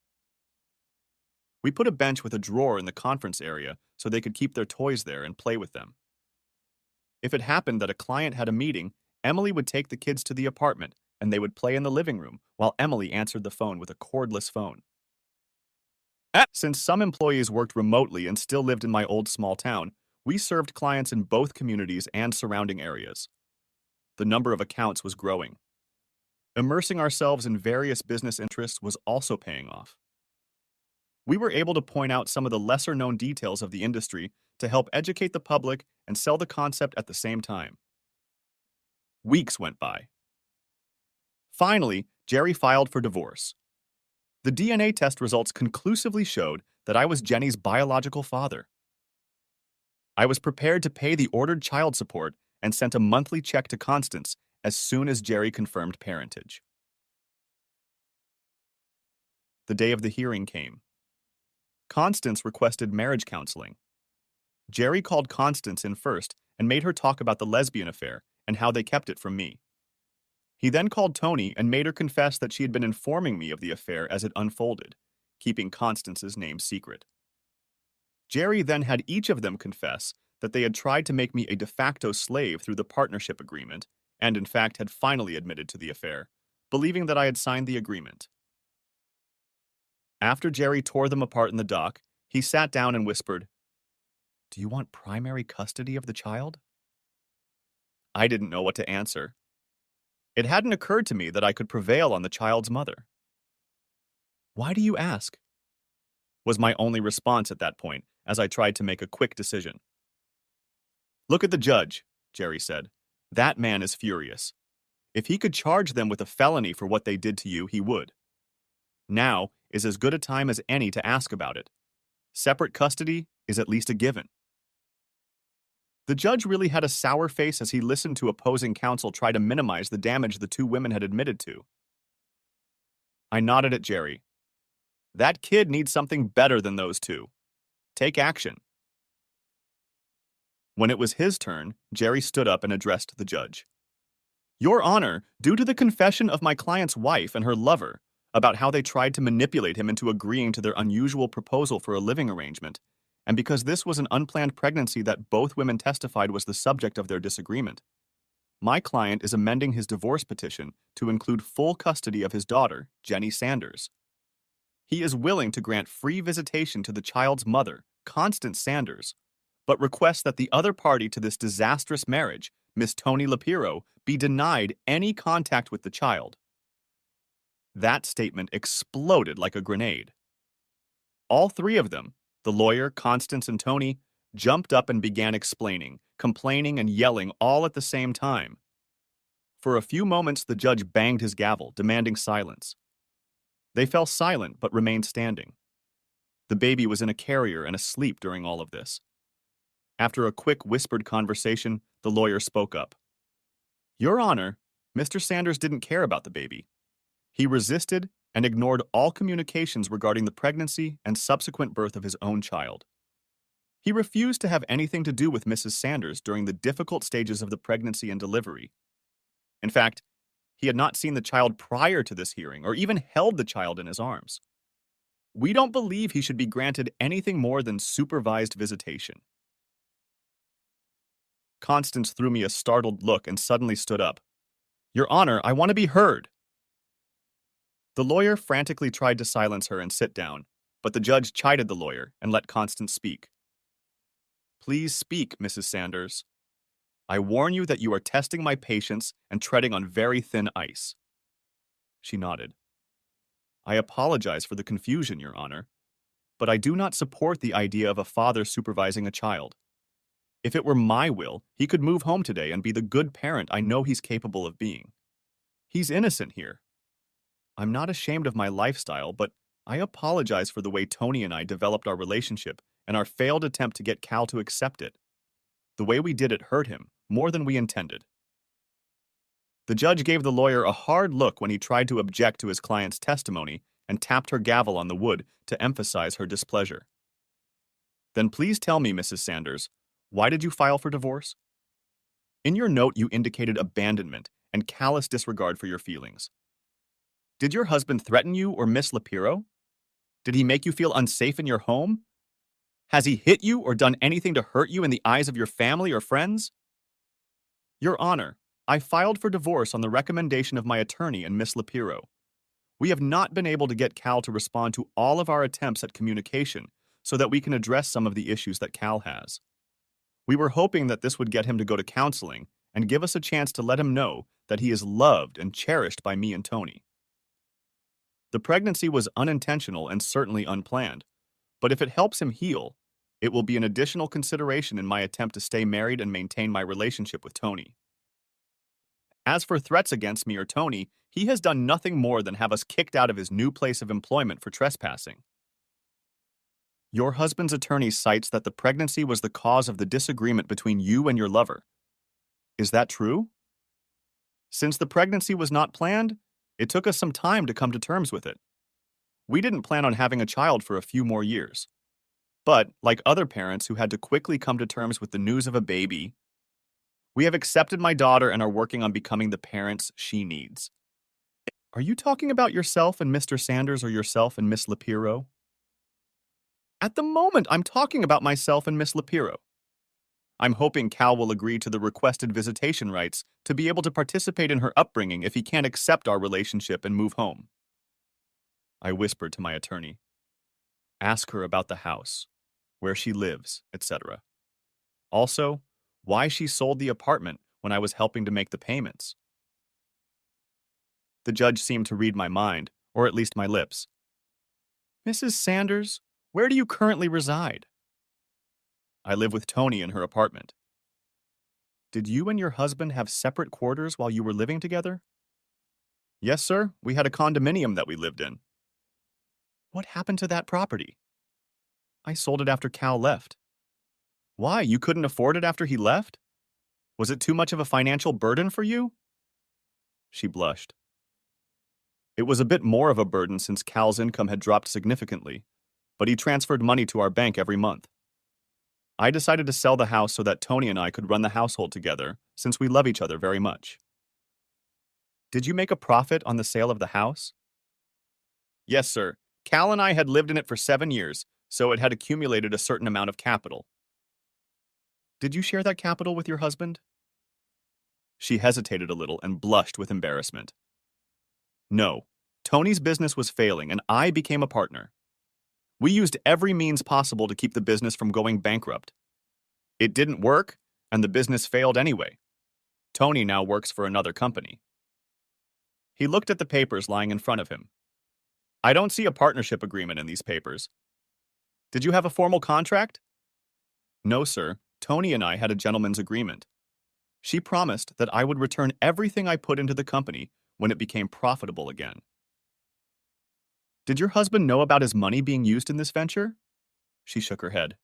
Speaker 1: We put a bench with a drawer in the conference area so they could keep their toys there and play with them. If it happened that a client had a meeting, Emily would take the kids to the apartment and they would play in the living room while Emily answered the phone with a cordless phone. Since some employees worked remotely and still lived in my old small town, we served clients in both communities and surrounding areas. The number of accounts was growing. Immersing ourselves in various business interests was also paying off. We were able to point out some of the lesser-known details of the industry to help educate the public and sell the concept at the same time. Weeks went by. Finally, Jerry filed for divorce. The DNA test results conclusively showed that I was Jenny's biological father. I was prepared to pay the ordered child support and sent a monthly check to Constance as soon as Jerry confirmed parentage. The day of the hearing came. Constance requested marriage counseling. Jerry called Constance in first and made her talk about the lesbian affair and how they kept it from me. He then called Tony and made her confess that she had been informing me of the affair as it unfolded, keeping Constance's name secret. Jerry then had each of them confess that they had tried to make me a de facto slave through the partnership agreement and in fact had finally admitted to the affair, believing that I had signed the agreement. After Jerry tore them apart in the dock, he sat down and whispered, "Do you want primary custody of the child?" I didn't know what to answer. It hadn't occurred to me that I could prevail on the child's mother. Why do you ask? Was my only response at that point as I tried to make a quick decision. Look at the judge, Jerry said. That man is furious. If he could charge them with a felony for what they did to you, he would. Now is as good a time as any to ask about it. Separate custody is at least a given. The judge really had a sour face as he listened to opposing counsel try to minimize the damage the two women had admitted to. I nodded at Jerry. That kid needs something better than those two. Take action. When it was his turn, Jerry stood up and addressed the judge. Your Honor, due to the confession of my client's wife and her lover about how they tried to manipulate him into agreeing to their unusual proposal for a living arrangement, and because this was an unplanned pregnancy that both women testified was the subject of their disagreement, my client is amending his divorce petition to include full custody of his daughter, Jenny Sanders. He is willing to grant free visitation to the child's mother, Constance Sanders, but requests that the other party to this disastrous marriage, Miss Toni Lapiro, be denied any contact with the child. That statement exploded like a grenade. All three of them, the lawyer, Constance, and Toni, jumped up and began explaining, complaining, and yelling all at the same time. For a few moments, the judge banged his gavel, demanding silence. They fell silent but remained standing. The baby was in a carrier and asleep during all of this. After a quick whispered conversation, the lawyer spoke up. Your Honor, Mr. Sanders didn't care about the baby. He resisted and ignored all communications regarding the pregnancy and subsequent birth of his own child. He refused to have anything to do with Mrs. Sanders during the difficult stages of the pregnancy and delivery. In fact, he had not seen the child prior to this hearing or even held the child in his arms. We don't believe he should be granted anything more than supervised visitation. Constance threw me a startled look and suddenly stood up. Your Honor, I want to be heard. The lawyer frantically tried to silence her and sit down, but the judge chided the lawyer and let Constance speak. Please speak, Mrs. Sanders. I warn you that you are testing my patience and treading on very thin ice. She nodded. I apologize for the confusion, Your Honor, but I do not support the idea of a father supervising a child. If it were my will, he could move home today and be the good parent I know he's capable of being. He's innocent here. I'm not ashamed of my lifestyle, but I apologize for the way Toni and I developed our relationship and our failed attempt to get Cal to accept it. The way we did it hurt him more than we intended. The judge gave the lawyer a hard look when he tried to object to his client's testimony and tapped her gavel on the wood to emphasize her displeasure. Then please tell me, Mrs. Sanders, why did you file for divorce? In your note, you indicated abandonment and callous disregard for your feelings. Did your husband threaten you or Miss Lapiro? Did he make you feel unsafe in your home? Has he hit you or done anything to hurt you in the eyes of your family or friends? Your Honor, I filed for divorce on the recommendation of my attorney and Miss Lapiro. We have not been able to get Cal to respond to all of our attempts at communication so that we can address some of the issues that Cal has. We were hoping that this would get him to go to counseling and give us a chance to let him know that he is loved and cherished by me and Toni. The pregnancy was unintentional and certainly unplanned, but if it helps him heal, it will be an additional consideration in my attempt to stay married and maintain my relationship with Toni. As for threats against me or Toni, he has done nothing more than have us kicked out of his new place of employment for trespassing. Your husband's attorney cites that the pregnancy was the cause of the disagreement between you and your lover. Is that true? Since the pregnancy was not planned, it took us some time to come to terms with it. We didn't plan on having a child for a few more years. But, like other parents who had to quickly come to terms with the news of a baby, we have accepted my daughter and are working on becoming the parents she needs. Are you talking about yourself and Mr. Sanders or yourself and Miss Lapiro? At the moment, I'm talking about myself and Miss Lapiro. I'm hoping Cal will agree to the requested visitation rights to be able to participate in her upbringing if he can't accept our relationship and move home. I whispered to my attorney. Ask her about the house, where she lives, etc. Also, why she sold the apartment when I was helping to make the payments. The judge seemed to read my mind, or at least my lips. Mrs. Sanders, where do you currently reside? I live with Tony in her apartment. Did you and your husband have separate quarters while you were living together? Yes, sir. We had a condominium that we lived in. What happened to that property? I sold it after Cal left. Why? You couldn't afford it after he left? Was it too much of a financial burden for you? She blushed. It was a bit more of a burden since Cal's income had dropped significantly, but he transferred money to our bank every month. I decided to sell the house so that Tony and I could run the household together, since we love each other very much. Did you make a profit on the sale of the house? Yes, sir. Cal and I had lived in it for 7 years, so it had accumulated a certain amount of capital. Did you share that capital with your husband? She hesitated a little and blushed with embarrassment. No. Tony's business was failing, and I became a partner. We used every means possible to keep the business from going bankrupt. It didn't work, and the business failed anyway. Tony now works for another company. He looked at the papers lying in front of him. I don't see a partnership agreement in these papers. Did you have a formal contract? No, sir. Tony and I had a gentleman's agreement. She promised that I would return everything I put into the company when it became profitable again. Did your husband know about his money being used in this venture? She shook her head.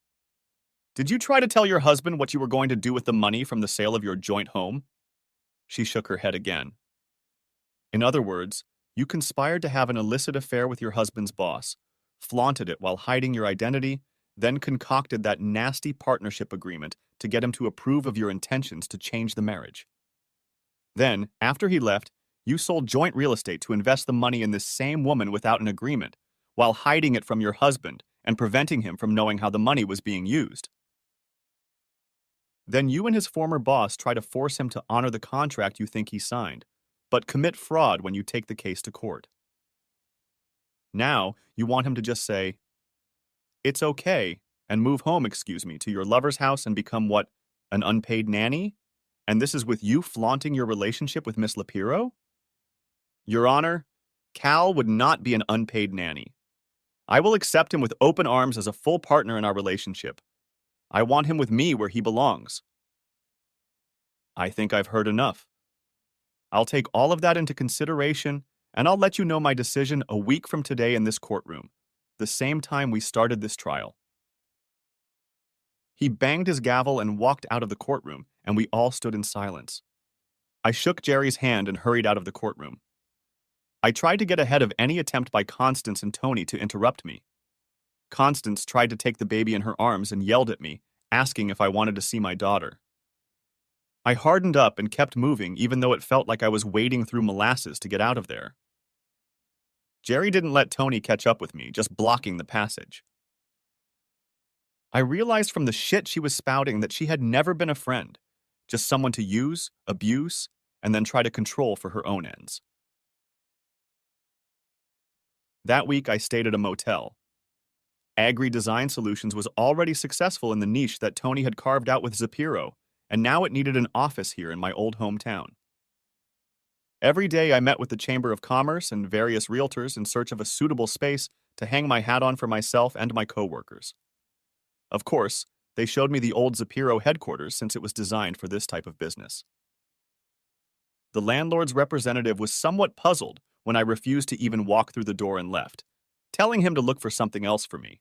Speaker 1: Did you try to tell your husband what you were going to do with the money from the sale of your joint home? She shook her head again. In other words, you conspired to have an illicit affair with your husband's boss, flaunted it while hiding your identity, then concocted that nasty partnership agreement to get him to approve of your intentions to change the marriage. Then, after he left, you sold joint real estate to invest the money in this same woman without an agreement, while hiding it from your husband and preventing him from knowing how the money was being used. Then you and his former boss try to force him to honor the contract you think he signed, but commit fraud when you take the case to court. Now, you want him to just say, "It's okay," and move home, to your lover's house and become what? An unpaid nanny? And this is with you flaunting your relationship with Miss Lapiro? Your Honor, Cal would not be an unpaid nanny. I will accept him with open arms as a full partner in our relationship. I want him with me where he belongs. I think I've heard enough. I'll take all of that into consideration, and I'll let you know my decision a week from today in this courtroom, the same time we started this trial. He banged his gavel and walked out of the courtroom, and we all stood in silence. I shook Jerry's hand and hurried out of the courtroom. I tried to get ahead of any attempt by Constance and Tony to interrupt me. Constance tried to take the baby in her arms and yelled at me, asking if I wanted to see my daughter. I hardened up and kept moving even though it felt like I was wading through molasses to get out of there. Jerry didn't let Tony catch up with me, just blocking the passage. I realized from the shit she was spouting that she had never been a friend, just someone to use, abuse, and then try to control for her own ends. That week, I stayed at a motel. Agri Design Solutions was already successful in the niche that Tony had carved out with Zapiro, and now it needed an office here in my old hometown. Every day, I met with the Chamber of Commerce and various realtors in search of a suitable space to hang my hat on for myself and my coworkers. Of course, they showed me the old Zapiro headquarters since it was designed for this type of business. The landlord's representative was somewhat puzzled when I refused to even walk through the door and left, telling him to look for something else for me.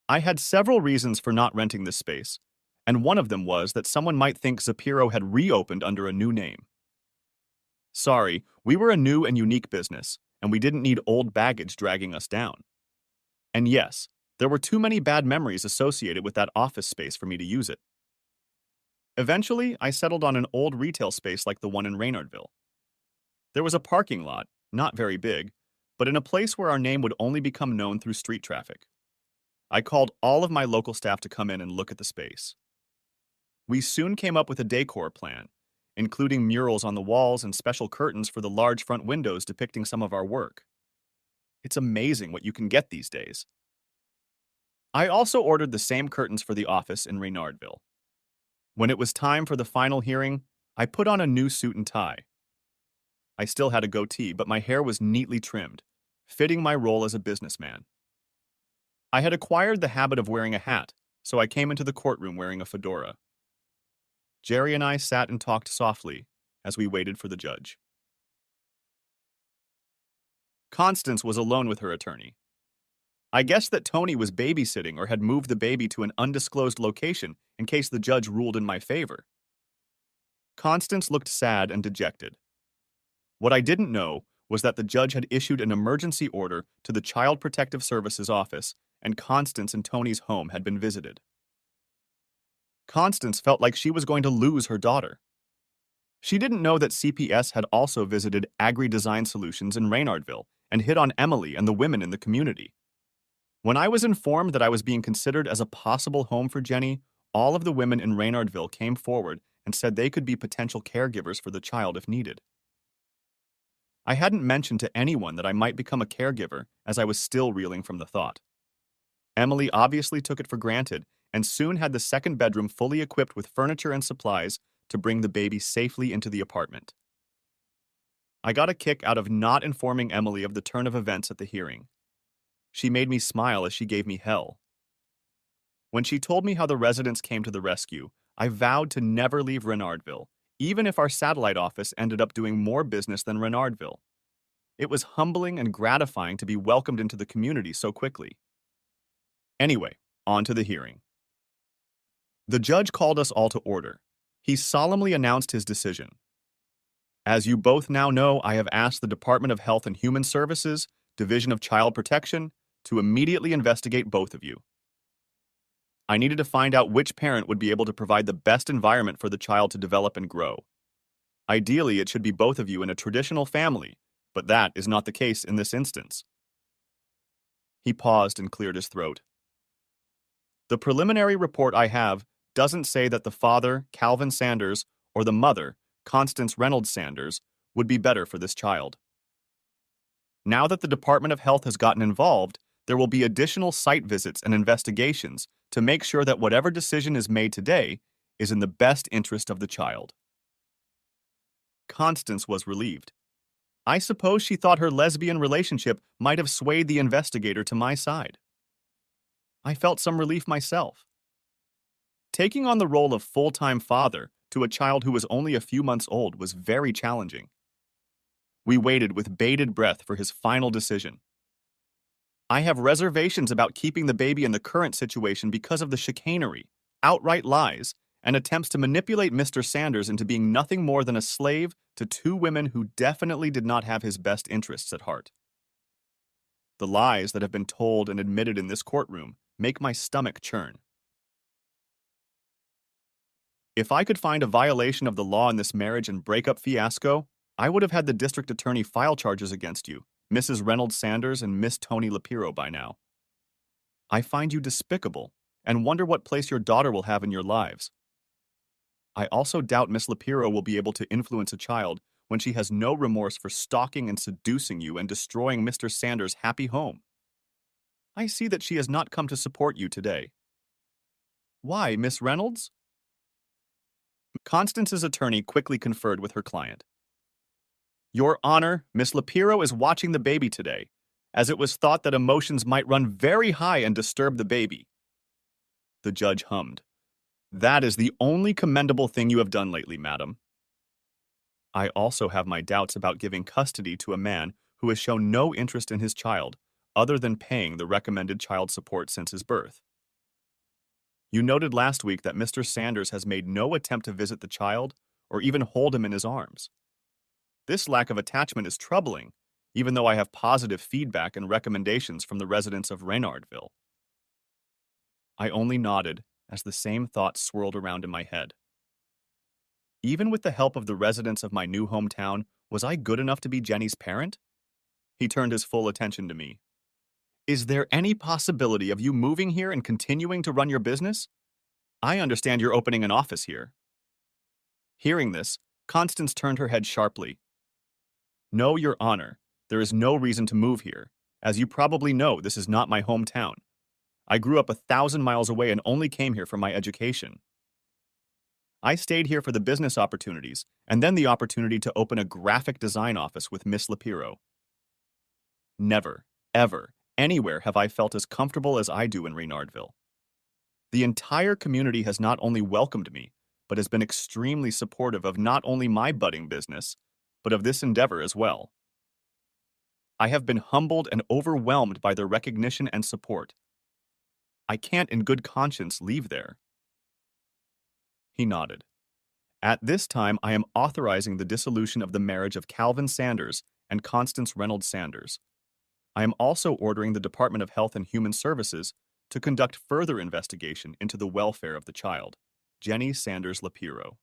Speaker 1: I had several reasons for not renting this space, and one of them was that someone might think Zapiro had reopened under a new name. Sorry, we were a new and unique business, and we didn't need old baggage dragging us down. And yes, there were too many bad memories associated with that office space for me to use it. Eventually, I settled on an old retail space like the one in Reynardville. There was a parking lot, not very big, but in a place where our name would only become known through street traffic. I called all of my local staff to come in and look at the space. We soon came up with a decor plan, including murals on the walls and special curtains for the large front windows depicting some of our work. It's amazing what you can get these days. I also ordered the same curtains for the office in Reynardville. When it was time for the final hearing, I put on a new suit and tie. I still had a goatee, but my hair was neatly trimmed, fitting my role as a businessman. I had acquired the habit of wearing a hat, so I came into the courtroom wearing a fedora. Jerry and I sat and talked softly as we waited for the judge. Constance was alone with her attorney. I guessed that Tony was babysitting or had moved the baby to an undisclosed location in case the judge ruled in my favor. Constance looked sad and dejected. What I didn't know was that the judge had issued an emergency order to the Child Protective Services office, and Constance and Tony's home had been visited. Constance felt like she was going to lose her daughter. She didn't know that CPS had also visited Agri Design Solutions in Reynardville and hit on Emily and the women in the community. When I was informed that I was being considered as a possible home for Jenny, all of the women in Reynardville came forward and said they could be potential caregivers for the child if needed. I hadn't mentioned to anyone that I might become a caregiver, as I was still reeling from the thought. Emily obviously took it for granted and soon had the second bedroom fully equipped with furniture and supplies to bring the baby safely into the apartment. I got a kick out of not informing Emily of the turn of events at the hearing. She made me smile as she gave me hell. When she told me how the residents came to the rescue, I vowed to never leave Renardville, even if our satellite office ended up doing more business than Renardville. It was humbling and gratifying to be welcomed into the community so quickly. Anyway, on to the hearing. The judge called us all to order. He solemnly announced his decision. As you both now know, I have asked the Department of Health and Human Services, Division of Child Protection, to immediately investigate both of you. I needed to find out which parent would be able to provide the best environment for the child to develop and grow. Ideally, it should be both of you in a traditional family, but that is not the case in this instance. He paused and cleared his throat. The preliminary report I have doesn't say that the father, Calvin Sanders, or the mother, Constance Reynolds Sanders, would be better for this child. Now that the Department of Health has gotten involved, there will be additional site visits and investigations to make sure that whatever decision is made today is in the best interest of the child. Constance was relieved. I suppose she thought her lesbian relationship might have swayed the investigator to my side. I felt some relief myself. Taking on the role of full-time father to a child who was only a few months old was very challenging. We waited with bated breath for his final decision. I have reservations about keeping the baby in the current situation because of the chicanery, outright lies, and attempts to manipulate Mr. Sanders into being nothing more than a slave to two women who definitely did not have his best interests at heart. The lies that have been told and admitted in this courtroom make my stomach churn. If I could find a violation of the law in this marriage and breakup fiasco, I would have had the district attorney file charges against you, Mrs. Reynolds Sanders and Miss Tony Lapiro by now. I find you despicable and wonder what place your daughter will have in your lives. I also doubt Miss Lapiro will be able to influence a child when she has no remorse for stalking and seducing you and destroying Mr. Sanders' happy home. I see that she has not come to support you today. Why, Miss Reynolds? Constance's attorney quickly conferred with her client. Your Honor, Miss Lapiro is watching the baby today, as it was thought that emotions might run very high and disturb the baby. The judge hummed. That is the only commendable thing you have done lately, madam. I also have my doubts about giving custody to a man who has shown no interest in his child, other than paying the recommended child support since his birth. You noted last week that Mr. Sanders has made no attempt to visit the child or even hold him in his arms. This lack of attachment is troubling, even though I have positive feedback and recommendations from the residents of Reynardville. I only nodded as the same thoughts swirled around in my head. Even with the help of the residents of my new hometown, was I good enough to be Jenny's parent? He turned his full attention to me. Is there any possibility of you moving here and continuing to run your business? I understand you're opening an office here. Hearing this, Constance turned her head sharply. No, Your Honor, there is no reason to move here. As you probably know, this is not my hometown. I grew up 1,000 miles away and only came here for my education. I stayed here for the business opportunities, and then the opportunity to open a graphic design office with Miss Lapiro. Never, ever, anywhere have I felt as comfortable as I do in Reynardville. The entire community has not only welcomed me, but has been extremely supportive of not only my budding business, but of this endeavor as well. I have been humbled and overwhelmed by their recognition and support. I can't in good conscience leave there. He nodded. At this time, I am authorizing the dissolution of the marriage of Calvin Sanders and Constance Reynolds Sanders. I am also ordering the Department of Health and Human Services to conduct further investigation into the welfare of the child, Jenny Sanders Lapiro.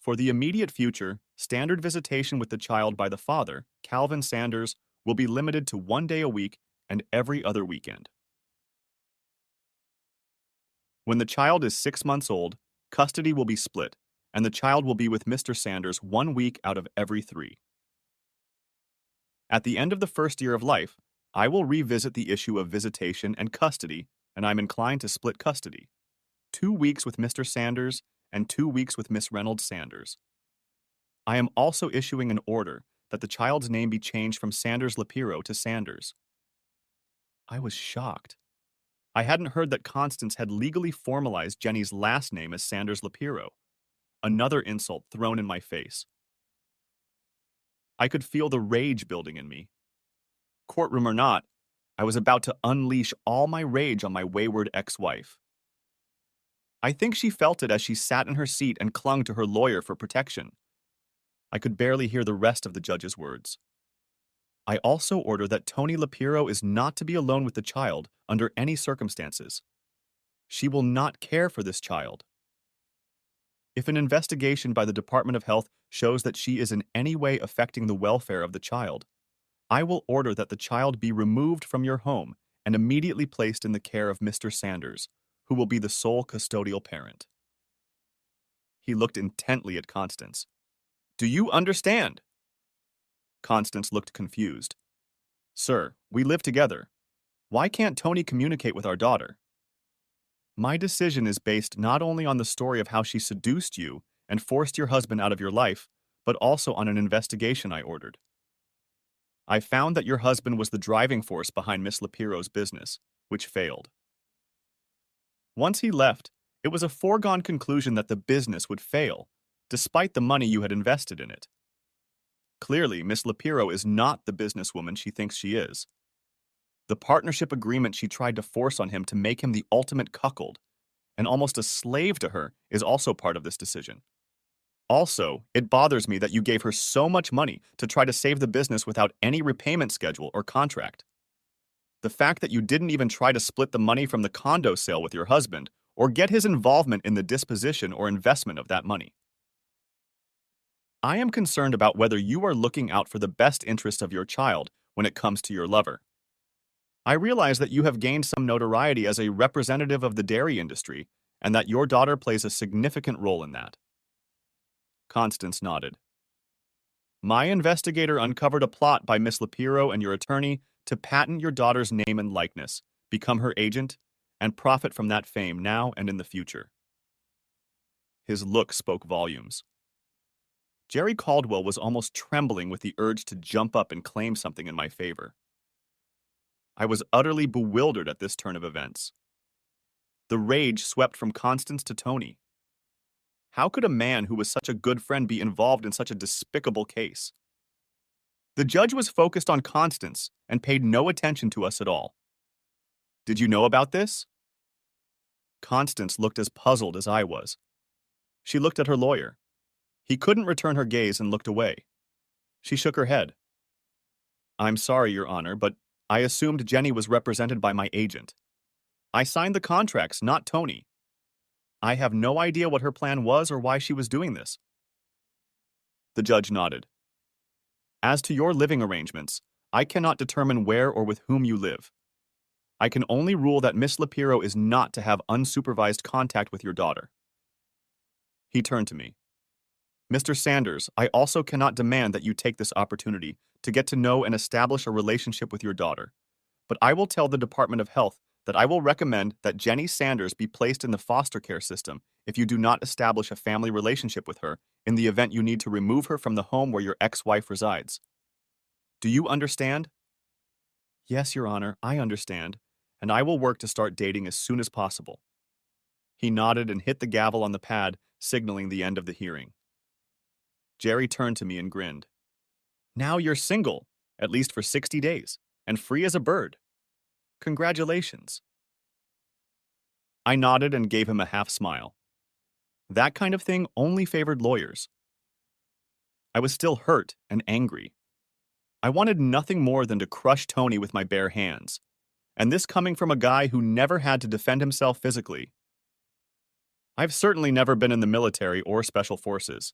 Speaker 1: For the immediate future, standard visitation with the child by the father, Calvin Sanders, will be limited to 1 day a week and every other weekend. When the child is 6 months old, custody will be split, and the child will be with Mr. Sanders 1 week out of every 3. At the end of the first year of life, I will revisit the issue of visitation and custody, and I'm inclined to split custody. 2 weeks with Mr. Sanders and 2 weeks with Miss Reynolds Sanders. I am also issuing an order that the child's name be changed from Sanders Lapiro to Sanders. I was shocked. I hadn't heard that Constance had legally formalized Jenny's last name as Sanders Lapiro. Another insult thrown in my face. I could feel the rage building in me. Courtroom or not, I was about to unleash all my rage on my wayward ex-wife. I think she felt it as she sat in her seat and clung to her lawyer for protection. I could barely hear the rest of the judge's words. I also order that Tony Lapiro is not to be alone with the child under any circumstances. She will not care for this child. If an investigation by the Department of Health shows that she is in any way affecting the welfare of the child, I will order that the child be removed from your home and immediately placed in the care of Mr. Sanders, who will be the sole custodial parent. He looked intently at Constance. Do you understand? Constance looked confused. Sir, we live together. Why can't Tony communicate with our daughter? My decision is based not only on the story of how she seduced you and forced your husband out of your life, but also on an investigation I ordered. I found that your husband was the driving force behind Miss Lapiro's business, which failed. Once he left, it was a foregone conclusion that the business would fail, despite the money you had invested in it. Clearly, Miss Lapiro is not the businesswoman she thinks she is. The partnership agreement she tried to force on him to make him the ultimate cuckold, and almost a slave to her, is also part of this decision. Also, it bothers me that you gave her so much money to try to save the business without any repayment schedule or contract. The fact that you didn't even try to split the money from the condo sale with your husband or get his involvement in the disposition or investment of that money. I am concerned about whether you are looking out for the best interest of your child when it comes to your lover. I realize that you have gained some notoriety as a representative of the dairy industry and that your daughter plays a significant role in that. Constance nodded. My investigator uncovered a plot by Miss Lapiro and your attorney to patent your daughter's name and likeness, become her agent, and profit from that fame now and in the future. His look spoke volumes. Jerry Caldwell was almost trembling with the urge to jump up and claim something in my favor. I was utterly bewildered at this turn of events. The rage swept from Constance to Tony. How could a man who was such a good friend be involved in such a despicable case? The judge was focused on Constance and paid no attention to us at all. Did you know about this? Constance looked as puzzled as I was. She looked at her lawyer. He couldn't return her gaze and looked away. She shook her head. I'm sorry, Your Honor, but I assumed Jenny was represented by my agent. I signed the contracts, not Tony. I have no idea what her plan was or why she was doing this. The judge nodded. As to your living arrangements, I cannot determine where or with whom you live. I can only rule that Miss Lapiro is not to have unsupervised contact with your daughter. He turned to me. Mr. Sanders, I also cannot demand that you take this opportunity to get to know and establish a relationship with your daughter, but I will tell the Department of Health that I will recommend that Jenny Sanders be placed in the foster care system if you do not establish a family relationship with her in the event you need to remove her from the home where your ex-wife resides. Do you understand? Yes, Your Honor, I understand, and I will work to start dating as soon as possible. He nodded and hit the gavel on the pad, signaling the end of the hearing. Jerry turned to me and grinned. Now you're single, at least for 60 days, and free as a bird. Congratulations. I nodded and gave him a half smile. That kind of thing only favored lawyers. I was still hurt and angry. I wanted nothing more than to crush Tony with my bare hands, and this coming from a guy who never had to defend himself physically. I've certainly never been in the military or special forces.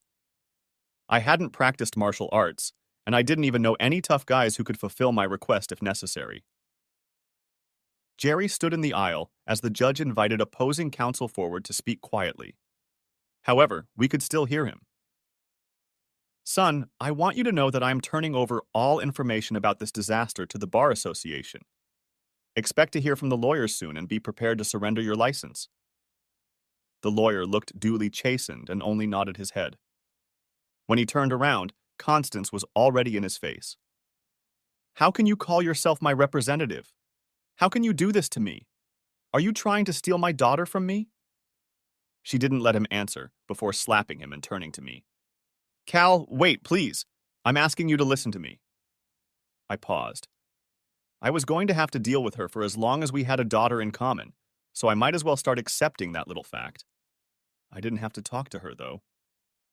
Speaker 1: I hadn't practiced martial arts, and I didn't even know any tough guys who could fulfill my request if necessary. Jerry stood in the aisle as the judge invited opposing counsel forward to speak quietly. However, we could still hear him. Son, I want you to know that I am turning over all information about this disaster to the Bar Association. Expect to hear from the lawyers soon and be prepared to surrender your license. The lawyer looked duly chastened and only nodded his head. When he turned around, Constance was already in his face. How can you call yourself my representative? How can you do this to me? Are you trying to steal my daughter from me? She didn't let him answer before slapping him and turning to me. Cal, wait, please. I'm asking you to listen to me. I paused. I was going to have to deal with her for as long as we had a daughter in common, so I might as well start accepting that little fact. I didn't have to talk to her, though.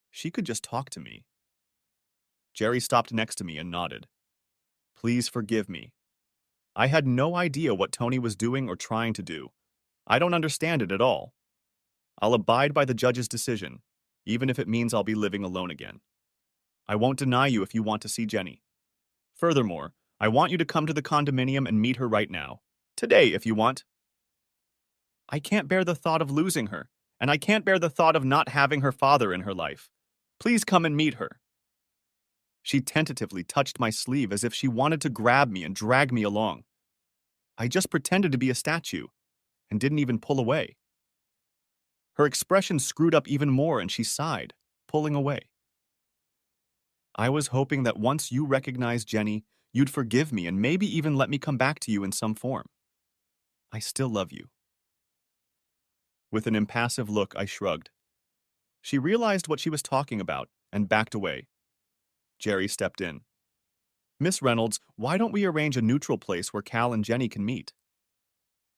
Speaker 1: She could just talk to me. Jerry stopped next to me and nodded. Please forgive me. I had no idea what Tony was doing or trying to do. I don't understand it at all. I'll abide by the judge's decision, even if it means I'll be living alone again. I won't deny you if you want to see Jenny. Furthermore, I want you to come to the condominium and meet her right now. Today, if you want. I can't bear the thought of losing her, and I can't bear the thought of not having her father in her life. Please come and meet her. She tentatively touched my sleeve as if she wanted to grab me and drag me along. I just pretended to be a statue and didn't even pull away. Her expression screwed up even more and she sighed, pulling away. I was hoping that once you recognized Jenny, you'd forgive me and maybe even let me come back to you in some form. I still love you. With an impassive look, I shrugged. She realized what she was talking about and backed away. Jerry stepped in. Miss Reynolds, why don't we arrange a neutral place where Cal and Jenny can meet?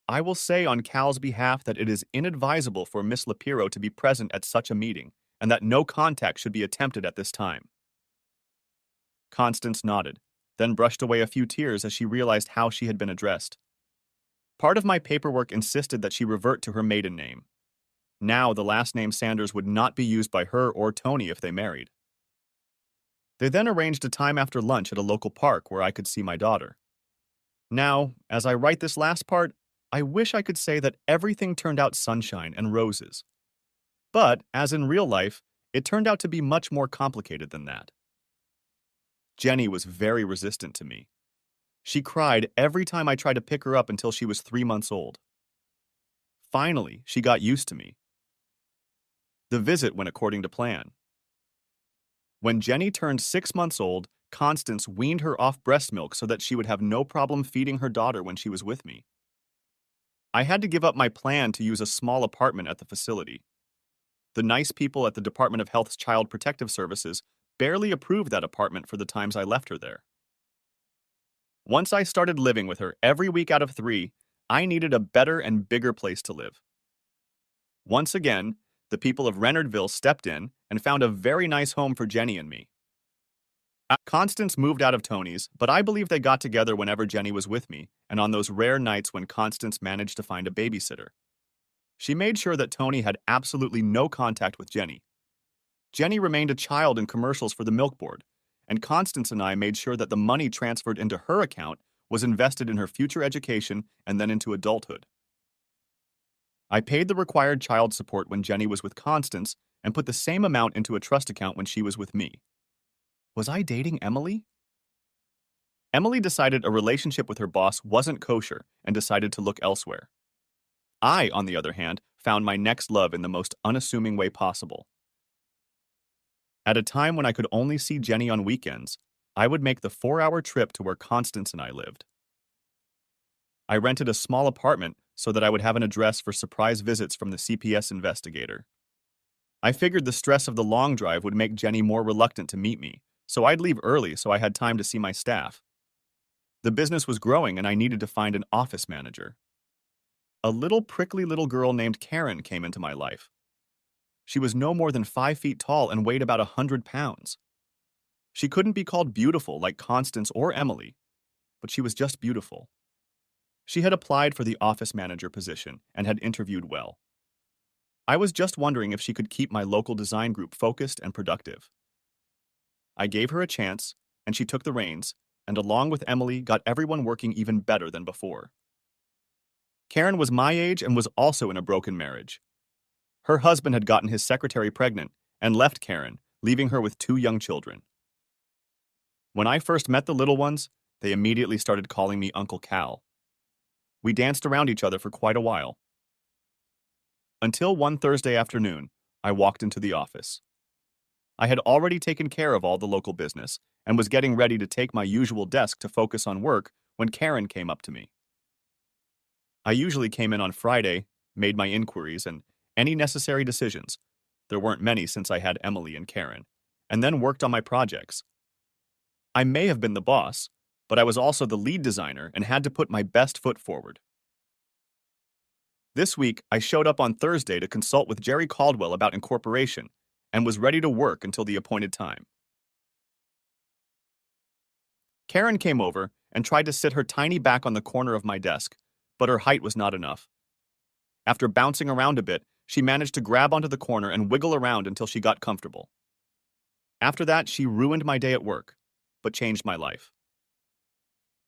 Speaker 1: I will say on Cal's behalf that it is inadvisable for Miss Lapiro to be present at such a meeting, and that no contact should be attempted at this time. Constance nodded, then brushed away a few tears as she realized how she had been addressed. Part of my paperwork insisted that she revert to her maiden name. Now the last name Sanders would not be used by her or Tony if they married. They then arranged a time after lunch at a local park where I could see my daughter. Now, as I write this last part, I wish I could say that everything turned out sunshine and roses. But, as in real life, it turned out to be much more complicated than that. Jenny was very resistant to me. She cried every time I tried to pick her up until she was 3 months old. Finally, she got used to me. The visit went according to plan. When Jenny turned 6 months old, Constance weaned her off breast milk so that she would have no problem feeding her daughter when she was with me. I had to give up my plan to use a small apartment at the facility. The nice people at the Department of Health's Child Protective Services barely approved that apartment for the times I left her there. Once I started living with her every week out of 3, I needed a better and bigger place to live. Once again, the people of Reynardville stepped in and found a very nice home for Jenny and me. Constance moved out of Tony's, but I believe they got together whenever Jenny was with me and on those rare nights when Constance managed to find a babysitter. She made sure that Tony had absolutely no contact with Jenny. Jenny remained a child in commercials for the milk board, and Constance and I made sure that the money transferred into her account was invested in her future education and then into adulthood. I paid the required child support when Jenny was with Constance and put the same amount into a trust account when she was with me. Was I dating Emily? Emily decided a relationship with her boss wasn't kosher and decided to look elsewhere. I, on the other hand, found my next love in the most unassuming way possible. At a time when I could only see Jenny on weekends, I would make the 4-hour trip to where Constance and I lived. I rented a small apartment so that I would have an address for surprise visits from the CPS investigator. I figured the stress of the long drive would make Jenny more reluctant to meet me, so I'd leave early so I had time to see my staff. The business was growing and I needed to find an office manager. A little prickly little girl named Karen came into my life. She was no more than 5 feet tall and weighed about 100 pounds. She couldn't be called beautiful like Constance or Emily, but she was just beautiful. She had applied for the office manager position and had interviewed well. I was just wondering if she could keep my local design group focused and productive. I gave her a chance, and she took the reins, and along with Emily, got everyone working even better than before. Karen was my age and was also in a broken marriage. Her husband had gotten his secretary pregnant and left Karen, leaving her with 2 young children. When I first met the little ones, they immediately started calling me Uncle Cal. We danced around each other for quite a while. Until one Thursday afternoon, I walked into the office. I had already taken care of all the local business and was getting ready to take my usual desk to focus on work when Karen came up to me. I usually came in on Friday, made my inquiries and any necessary decisions. There weren't many since I had Emily and Karen, and then worked on my projects. I may have been the boss, but I was also the lead designer and had to put my best foot forward. This week, I showed up on Thursday to consult with Jerry Caldwell about incorporation and was ready to work until the appointed time. Karen came over and tried to sit her tiny back on the corner of my desk, but her height was not enough. After bouncing around a bit, she managed to grab onto the corner and wiggle around until she got comfortable. After that, she ruined my day at work, but changed my life.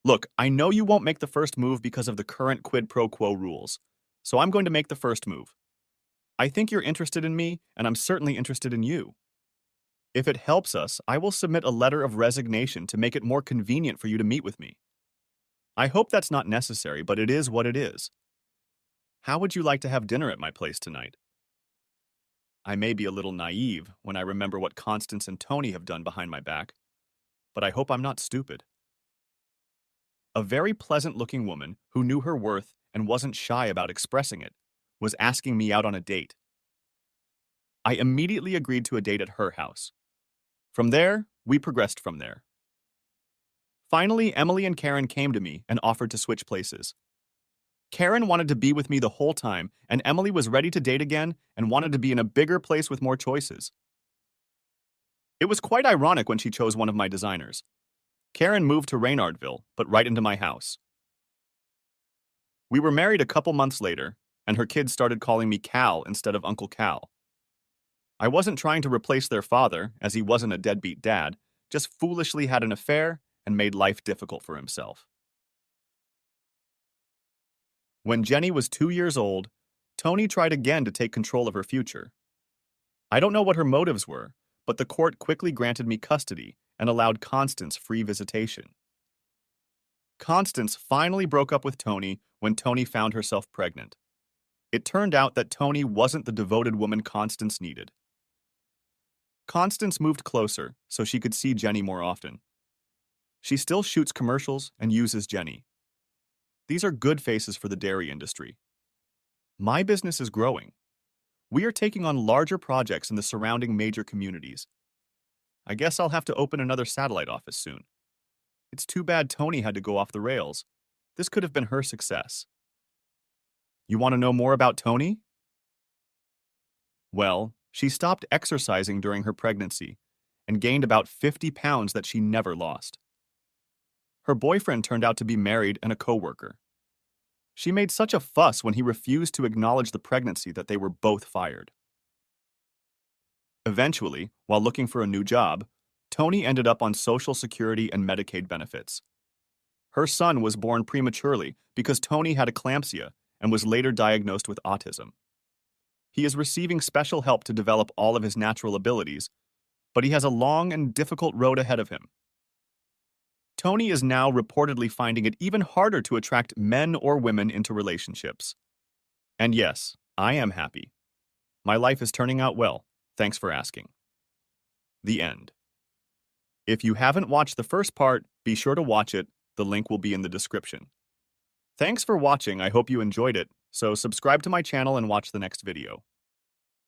Speaker 1: Look, I know you won't make the first move because of the current quid pro quo rules, so I'm going to make the first move. I think you're interested in me, and I'm certainly interested in you. If it helps us, I will submit a letter of resignation to make it more convenient for you to meet with me. I hope that's not necessary, but it is what it is. How would you like to have dinner at my place tonight? I may be a little naive when I remember what Constance and Tony have done behind my back, but I hope I'm not stupid. A very pleasant-looking woman who knew her worth and wasn't shy about expressing it was asking me out on a date. I immediately agreed to a date at her house. From there, we progressed from there. Finally, Emily and Karen came to me and offered to switch places. Karen wanted to be with me the whole time, and Emily was ready to date again and wanted to be in a bigger place with more choices. It was quite ironic when she chose one of my designers. Karen moved to Reynardville, but right into my house. We were married a couple months later, and her kids started calling me Cal instead of Uncle Cal. I wasn't trying to replace their father, as he wasn't a deadbeat dad, just foolishly had an affair and made life difficult for himself. When Jenny was 2 years old, Tony tried again to take control of her future. I don't know what her motives were, but the court quickly granted me custody and allowed Constance free visitation. Constance finally broke up with Tony when Tony found herself pregnant. It turned out that Tony wasn't the devoted woman Constance needed. Constance moved closer so she could see Jenny more often. She still shoots commercials and uses Jenny. These are good faces for the dairy industry. My business is growing. We are taking on larger projects in the surrounding major communities. I guess I'll have to open another satellite office soon. It's too bad Tony had to go off the rails. This could have been her success. You want to know more about Tony? Well, she stopped exercising during her pregnancy and gained about 50 pounds that she never lost. Her boyfriend turned out to be married and a coworker. She made such a fuss when he refused to acknowledge the pregnancy that they were both fired. Eventually, while looking for a new job, Tony ended up on Social Security and Medicaid benefits. Her son was born prematurely because Tony had eclampsia and was later diagnosed with autism. He is receiving special help to develop all of his natural abilities, but he has a long and difficult road ahead of him. Tony is now reportedly finding it even harder to attract men or women into relationships. And yes, I am happy. My life is turning out well. Thanks for asking. The end. If you haven't watched the first part, be sure to watch it. The link will be in the description. Thanks for watching. I hope you enjoyed it. So subscribe to my channel and watch the next video.